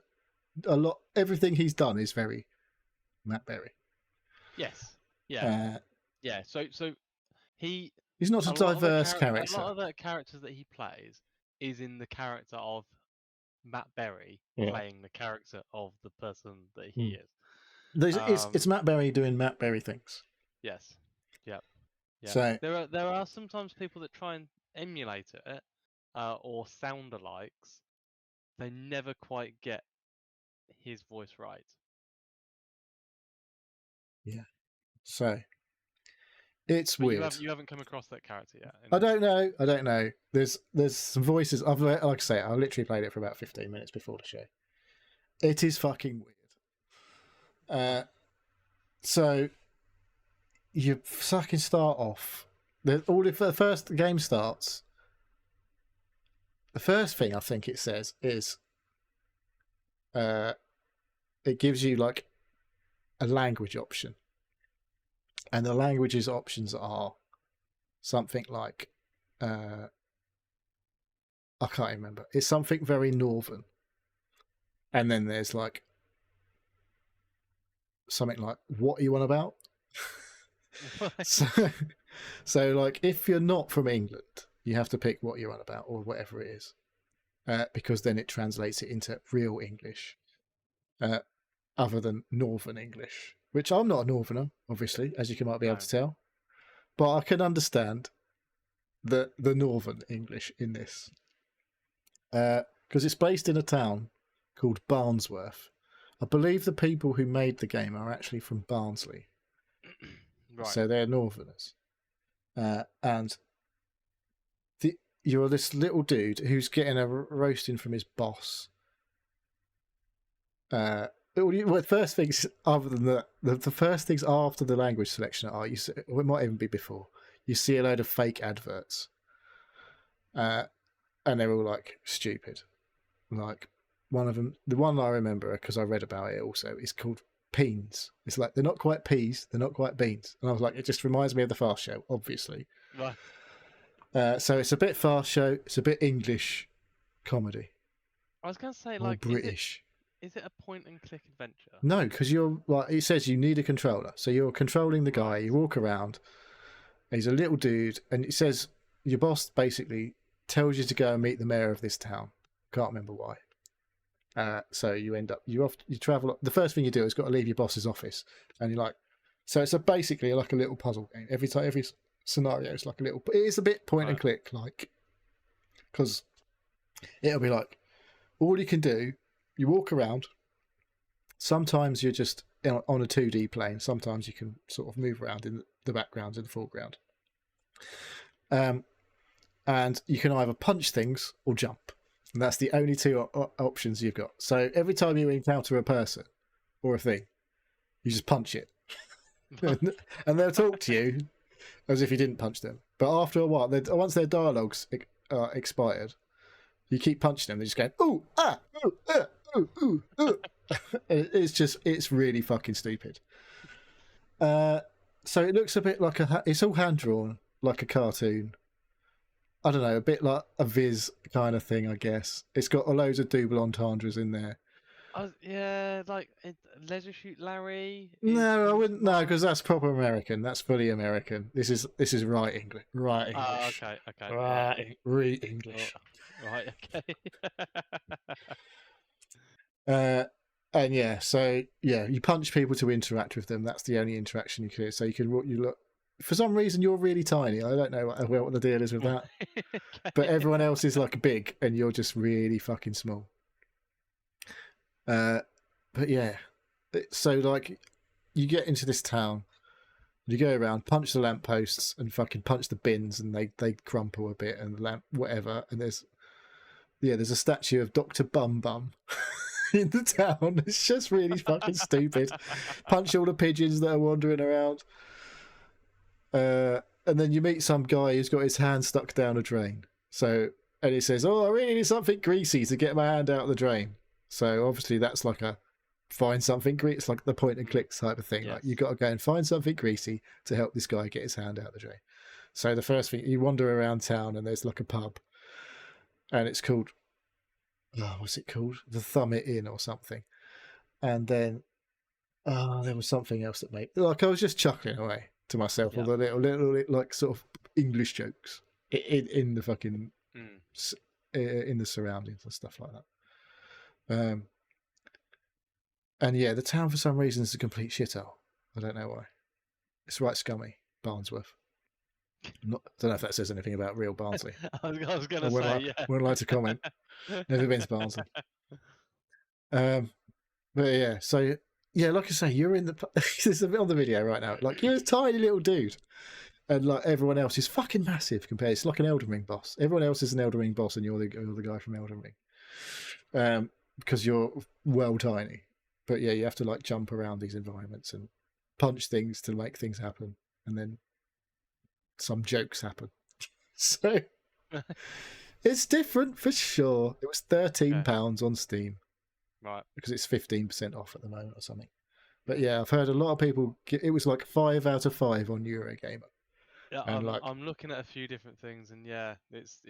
lot. Everything he's done is very Matt Berry. Yes. Yeah. Yeah. So he's not a diverse character. A lot of the characters that he plays is in the character of Matt Berry Yeah. playing the character of the person that he Mm. is. It's Matt Berry doing Matt Berry things. Yes. Yep. Yep. So There are sometimes people that try and emulate it, or sound alikes. They never quite get his voice right. yeah. So it's But weird. you haven't come across that character yet in I this. don't know. There's some voices. Like I say, I literally played it for about 15 minutes before the show. It is fucking weird. So you fucking start off. The first game starts. The first thing I think it says is, it gives you like a language option, and the languages options are something like, I can't remember. It's something very northern, and then there's like something like, "What are you on about?" so, so like if you're not from England, you have to pick what you're on about or whatever it is, because then it translates it into real English, other than Northern English, which I'm not a Northerner, obviously, as you might be able No. to tell, but I can understand the Northern English in this, because it's based in a town called Barnsworth. I believe the people who made the game are actually from Barnsley, Right. so they're Northerners, and you're this little dude who's getting a roasting from his boss. First things other than that, the first things after the language selection are it might even be before, you see a load of fake adverts, and they're all like stupid. Like one of them, the one I remember because I read about it also, is called Peens. It's like they're not quite peas, they're not quite beans, and I was like, it just reminds me of the Fast Show, obviously. Right. So it's a bit Fast Show, it's a bit English comedy I was gonna say, or like, British. is it a point and click adventure? No, because you're like, it says you need a controller, so you're controlling the guy. Right. You walk around. He's a little dude, and it says your boss basically tells you to go and meet the mayor of this town. Can't remember why. So you end up you travel. The first thing you do is got to leave your boss's office, and you're like, so it's basically like a little puzzle game. Every scenario is like a little. It is a bit point and click, like, because it'll be like all you can do. You walk around. Sometimes you're just on a 2D plane. Sometimes you can sort of move around in the background and the foreground. And you can either punch things or jump. And that's the only two options you've got. So every time you encounter a person or a thing, you just punch it. And they'll talk to you as if you didn't punch them. But after a while, once their dialogue's expired, you keep punching them. They just go, ooh, ah, ooh, ooh, ooh, ooh. It's really fucking stupid. So it looks a bit like it's all hand drawn, like a cartoon. I don't know, a bit like a Viz kind of thing, I guess. It's got loads of double entendres in there. Yeah, like Leisure Shoot Larry. No, I comes wouldn't. to No, because mind. that's proper American. That's fully American. This is right English. Right English. Okay, Right, re English. right, okay. And yeah, so yeah, you punch people to interact with them. That's the only interaction you can do. So you look. For some reason, you're really tiny. I don't know what the deal is with that. But everyone else is like big, and you're just really fucking small. But yeah, so like, you get into this town, you go around, punch the lampposts, and fucking punch the bins, and they crumple a bit, and the lamp whatever. And there's a statue of Dr. Bum Bum in the town. It's just really fucking stupid. Punch all the pigeons that are wandering around. And then you meet some guy who's got his hand stuck down a drain. And he says, "Oh, I really need something greasy to get my hand out of the drain." So obviously that's like a find something greasy. It's like the point and click type of thing. Yes. Like you got to go and find something greasy to help this guy get his hand out of the drain. So the first thing, you wander around town and there's like a pub, and it's called, what's it called? The Thumb It In or something. And then there was something else that made, like, I was just chuckling away to myself all the little like sort of English jokes in the fucking in the surroundings and stuff like that. And yeah, the town for some reason is a complete shithole. I don't know why. It's right scummy, Barnsworth. Don't know if that says anything about real Barnsley. I was gonna I say, wouldn't like to comment. Never been to Barnsley. But yeah, so yeah, like I say, you're in the. There's a bit on the video right now. Like you're a tiny little dude, and like everyone else is fucking massive compared. It's like an Elden Ring boss. Everyone else is an Elden Ring boss, and you're the guy from Elden Ring. Because you're well tiny. But yeah, you have to like jump around these environments and punch things to make things happen, and then some jokes happen. So it's different for sure. It was £13 on Steam right. because it's 15% off at the moment or something. But yeah, I've heard a lot of people. It was like 5 out of 5 on Eurogamer. Yeah, And like, I'm looking at a few different things, and yeah, it's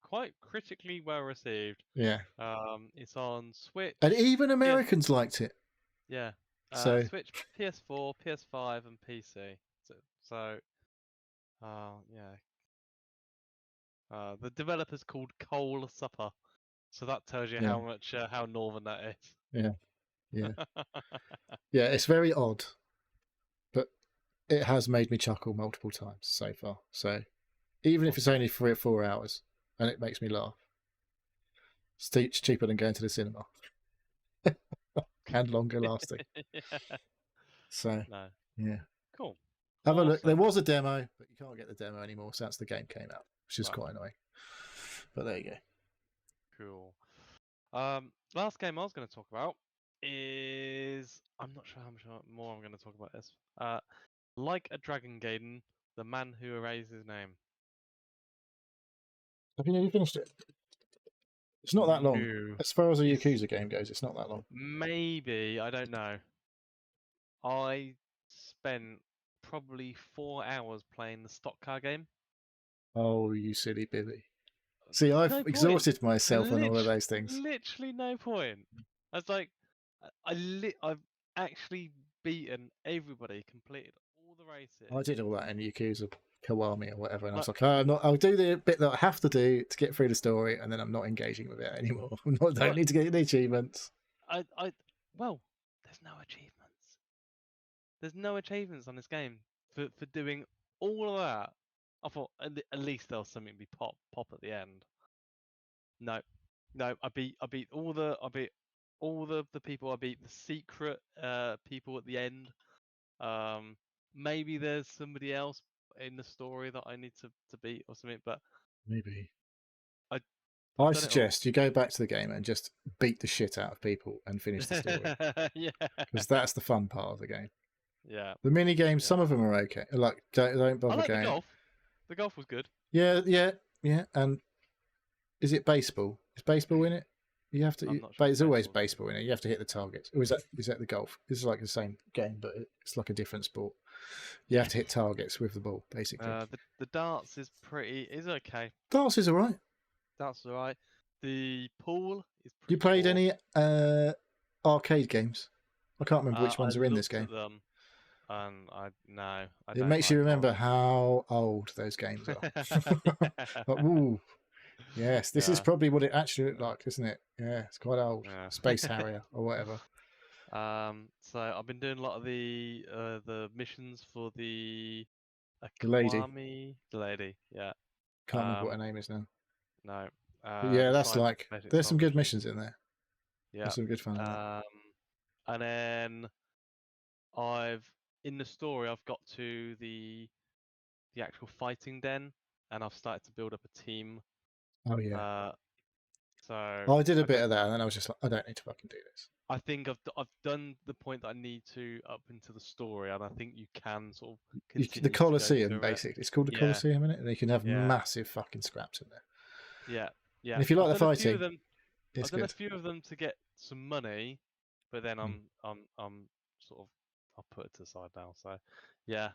quite critically well received. yeah, It's on Switch. and even PS, Americans liked it. yeah, So Switch, PS4, PS5, and PC. So, yeah. The developer's called Coal Supper, so that tells you yeah, how much how northern that yeah, yeah, is. yeah. It's very odd, but it has made me chuckle multiple times so far. So even if it's Awesome. only 3 or 4 hours, and it makes me laugh, it's cheaper than going to the cinema and longer lasting. Yeah. So No. yeah, Cool. have a look. There Awesome. was a demo, but you can't get the demo anymore since the game came out, which is Right. quite annoying. But there you go. Cool. Last game I was going to talk about is I'm not sure how much more I'm going to talk about this. Like a Dragon Gaiden, the man who erased his name. Have you nearly finished it? It's not that long. No. As far as a It's Yakuza game goes, it's not that long. maybe, I don't know. I spent probably 4 hours playing the stock car game. Oh, you silly bibby. See, I've No point. exhausted myself on all of those things. Literally no point. I was like, I've actually beaten everybody, completed all the races. I did all that in Yakuza Kiwami or whatever, and I Like, was like, oh, I'll do the bit that I have to do to get through the story, and then I'm not engaging with it anymore. I don't need to get any achievements. well, there's no achievements. There's no achievements on this game for doing all of that. I thought at least there'll something be pop at the end. No, no, I beat all the people. I beat the secret people at the end. Maybe there's somebody else in the story that I need to beat or something, but Maybe. I've I done it all. suggest you go back to the game and just beat the shit out of people and finish the story. Yeah. Because that's the fun part of the game. Yeah. The mini games, Yeah. some of them are okay. Like, don't I bother like the going. golf. The golf was good. Yeah. And is it baseball? Is baseball in it? You have to. I'm not But sure. there's always baseball in it. You have to hit the targets. Or is that the golf? It's like the same game, but it's like a different sport. You have to hit targets with the ball, basically. The darts is okay. Darts is alright. Darts is alright. The pool is pretty You played poor. any arcade games? I can't remember which ones I are in this looked game. at them, and I It don't makes you like remember golf. how old those games are. Yeah. Like, ooh, yes, this is Yeah. probably what it actually looked like, isn't it? Yeah, it's quite old. Yeah. Space Harrier or whatever. So I've been doing a lot of the missions for the The lady. Akwami, the lady. Yeah. Can't remember what her name is now. No. But yeah, The that's side like, basic there's side some good missions. missions in there. Yeah. There's some good fun in there. And then in the story I've got to the actual fighting den, and I've started to build up a team. Oh yeah. So I did a bit of that, and then I was just like, I don't need to fucking do this. I think I've done the point that I need to up into the story, and I think you can sort of continue The to go Colosseum, through it. basically. It's called the Yeah. Colosseum, isn't it? And you can have Yeah. massive fucking scraps in there. Yeah, yeah. And if you like I've the done a few of fighting, them. it's I've done a good. few of them to get some money, but then I'm sort of I'll put it to the side now. So yeah,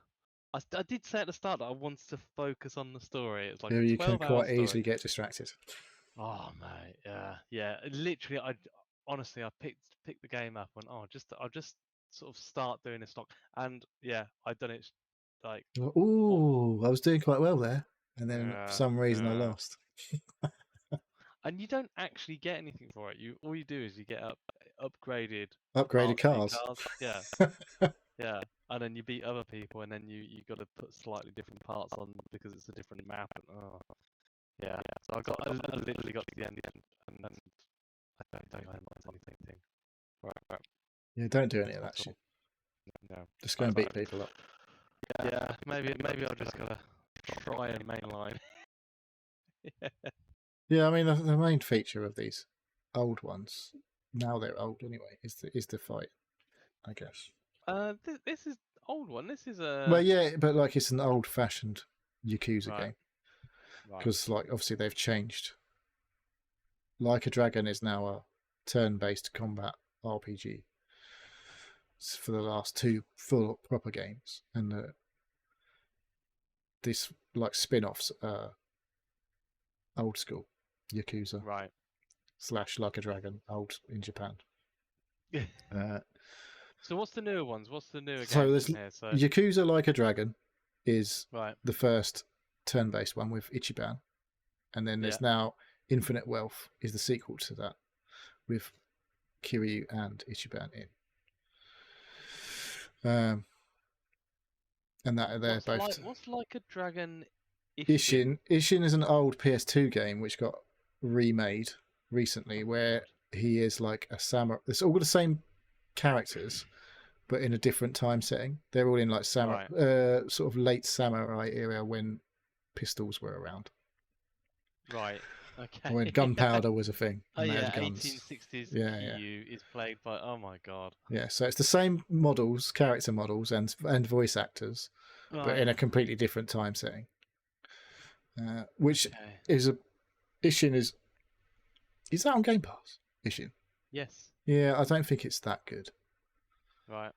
I did say at the start that I wanted to focus on the story. It's like Yeah, a you can 12-hour quite story. easily get distracted. Oh mate, yeah. Literally, honestly I picked the game up and I'll just sort of start doing this stock, and yeah, I've done it like Ooh, I was doing quite well there, and then for yeah, some reason I yeah. lost. And you don't actually get anything for it. All you do is you get upgraded Upgraded parts for your cars. cars. Yeah, yeah. And then you beat other people, and then you got to put slightly different parts on because it's a different map. And, yeah. So I literally got to the end, and then I don't think I learned anything. Right. Yeah, don't do any of that shit. No. Just go and beat people up. Yeah, maybe I'll just gotta try and mainline. Yeah, I mean the main feature of these old ones, now they're old anyway, is the fight, I guess. This is old one. This is Well, yeah, but like it's an old-fashioned Yakuza right. game Right. because like obviously they've changed. Like a Dragon is now a turn-based combat RPG for the last two full proper games, and this like spin-offs old school Yakuza Right. / Like a Dragon old in Japan. So what's the newer ones? What's the newer So games there's in here? So Yakuza Like a Dragon is right. the first turn-based one with Ichiban, and then there's now Infinite Wealth is the sequel to that with Kiryu and Ichiban in. And that they're both. What's Like a Dragon? Ishin is an old PS2 game which got remade recently, where he is like a samurai. It's all the same characters, but in a different time setting. They're all in like samurai, sort of late samurai era when pistols were around. Right. Okay. When gunpowder was a thing. And they had guns. 1860s Kiryu is played by. Oh my god. Yeah, so it's the same models, character models, and voice actors, but in a completely different time setting. Which is Ishin is that on Game Pass? Ishin. Yes. Yeah, I don't think it's that good. Right.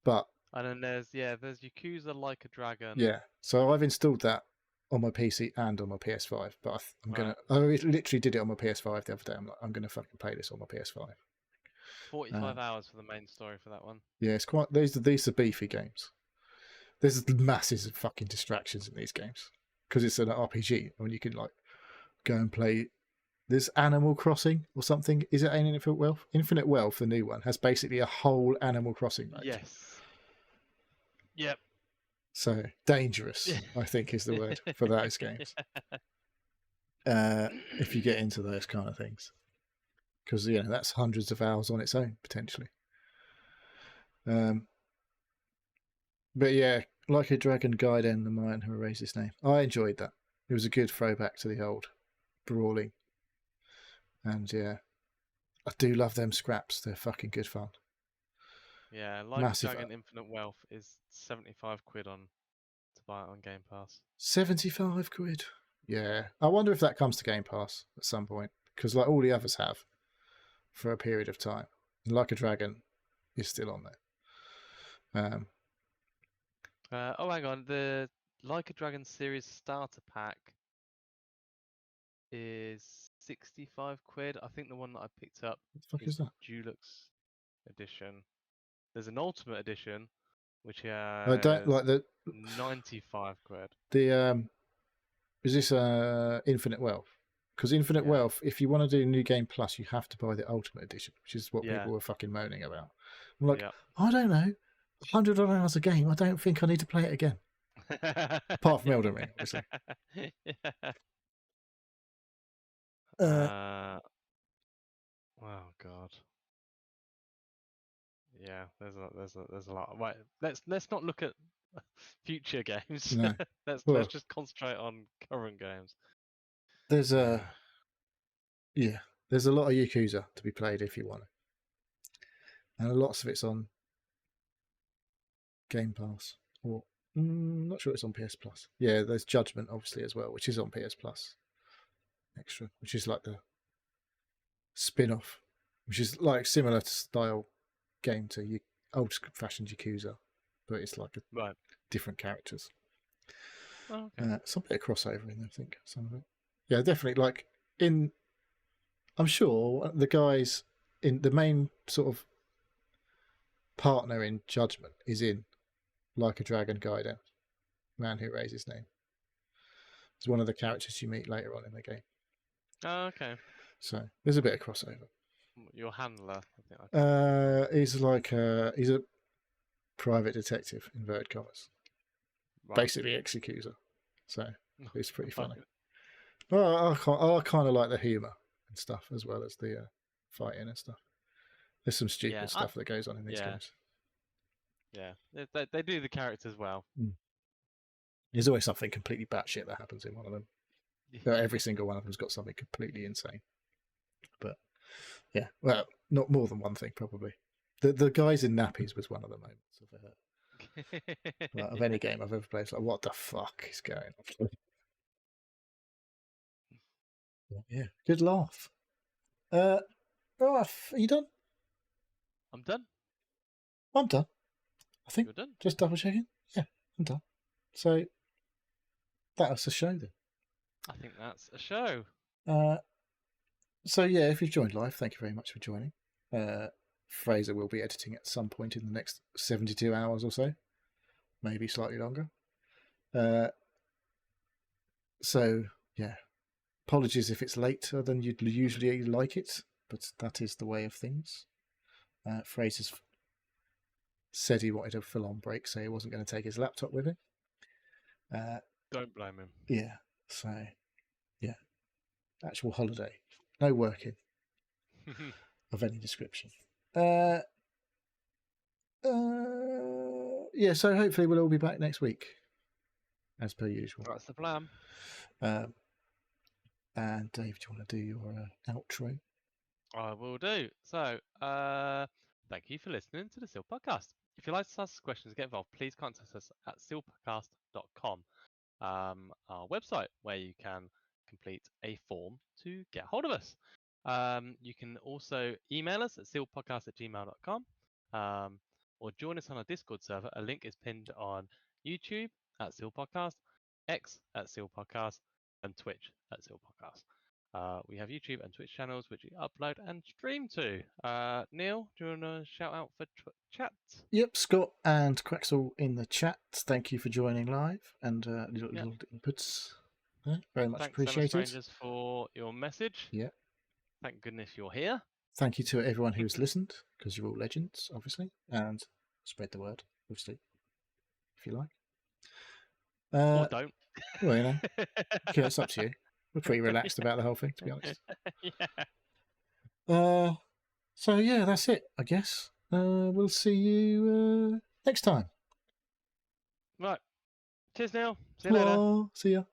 But and then there's Yakuza Like a Dragon. Yeah, so I've installed that on my PC and on my PS5. But I literally did it on my PS5 the other day. I'm gonna fucking play this on my PS5. 45 hours for the main story for that one. Yeah, it's quite. These are beefy games. There's masses of fucking distractions in these games because it's an RPG, and you can like go and play. There's Animal Crossing or something. Is it Infinite Wealth? Infinite Wealth, the new one, has basically a whole Animal Crossing mode. Yes. Yep. So dangerous, I think, is the word for those games. If you get into those kind of things, because that's hundreds of hours on its own potentially. But yeah, Like a Dragon, Gaiden, the man who erased his name. I enjoyed that. It was a good throwback to the old brawling. And yeah, I do love them scraps. They're fucking good fun. Yeah, Like a Dragon Infinite Wealth is 75 quid to buy it on Game Pass. 75 quid? Yeah. I wonder if that comes to Game Pass at some point, because like all the others have for a period of time. And Like a Dragon is still on there. Hang on. The Like a Dragon series starter pack is 65 quid. I think the one that I picked up is that? Dulux edition. There's an Ultimate edition, which has I don't like the 95 quid. The is this Infinite Wealth? Because Infinite Wealth, if you want to do New Game Plus, you have to buy the Ultimate edition, which is what people were fucking moaning about. I'm like, I don't know, 100 hours a game. I don't think I need to play it again. Apart from Elden Ring, obviously. Oh god. Yeah, there's a lot. Right, let's not look at future games. No. let's just concentrate on current games. There's there's a lot of Yakuza to be played if you want it, and lots of it's on Game Pass, or not sure it's on PS Plus. Yeah, there's Judgment obviously as well, which is on PS Plus Extra, which is like the spin-off, which is like similar to style game to old-fashioned Yakuza, but it's like different characters. Oh, okay. Some bit of crossover in there, I think. Some of it. Yeah, definitely. Like I'm sure the guys in the main sort of partner in Judgment is in Like a Dragon Gaiden, man who erased his name. It's one of the characters you meet later on in the game. Oh, okay. So there's a bit of crossover. Your handler, I think I can't remember. He's a private detective, inverted commas, Right. basically executor. So it's pretty funny. Okay. Well, I kind of like the humour and stuff as well as the fighting and stuff. There's some stupid Yeah, stuff that goes on in these games. Yeah, they do the characters well. There's always something completely batshit that happens in one of them. Every single one of them's got something completely insane. But yeah, well, not more than one thing probably. The guys in nappies was one of the moments of any game I've ever played. It's like, what the fuck is going on? Yeah, good laugh. Are you done? I'm done. I'm done. I think. You're done. Just double checking. Yeah, I'm done. So that was the show then. I think that's a show. So yeah, if you've joined live, thank you very much for joining. Fraser will be editing at some point in the next 72 hours or so, maybe slightly longer. So yeah, apologies if it's later than you'd usually like it, but that is the way of things. Fraser's said he wanted a full-on break, so he wasn't going to take his laptop with him. Don't blame him. Yeah, so yeah, actual holiday, no working of any description. Yeah, so hopefully we'll all be back next week, as per usual. That's the plan. And Dave, do you want to do your outro? I will do. So, thank you for listening to the Seal Podcast. If you'd like to ask us questions, get involved, please contact us at sealpodcast.com, our website, where you can complete a form to get hold of us. You can also email us at sealpodcast@gmail.com, or join us on our Discord server. A link is pinned on YouTube at Seal Podcast, X at Seal Podcast, and Twitch at Seal Podcast. We have YouTube and Twitch channels which we upload and stream to. Neil, do you want to shout out for chat? Yep, Scott and Quaxel in the chat. Thank you for joining live and little inputs. Very much Thanks, appreciated. Strangers, for your message. Yeah. Thank goodness you're here. Thank you to everyone who's listened, because you're all legends, obviously, and spread the word, obviously, if you like. Or don't. Well, you know, okay, it's up to you. We're pretty relaxed about the whole thing, to be honest. Yeah. So yeah, that's it, I guess. We'll see you next time. Right. Cheers, Neil. See you later. See ya.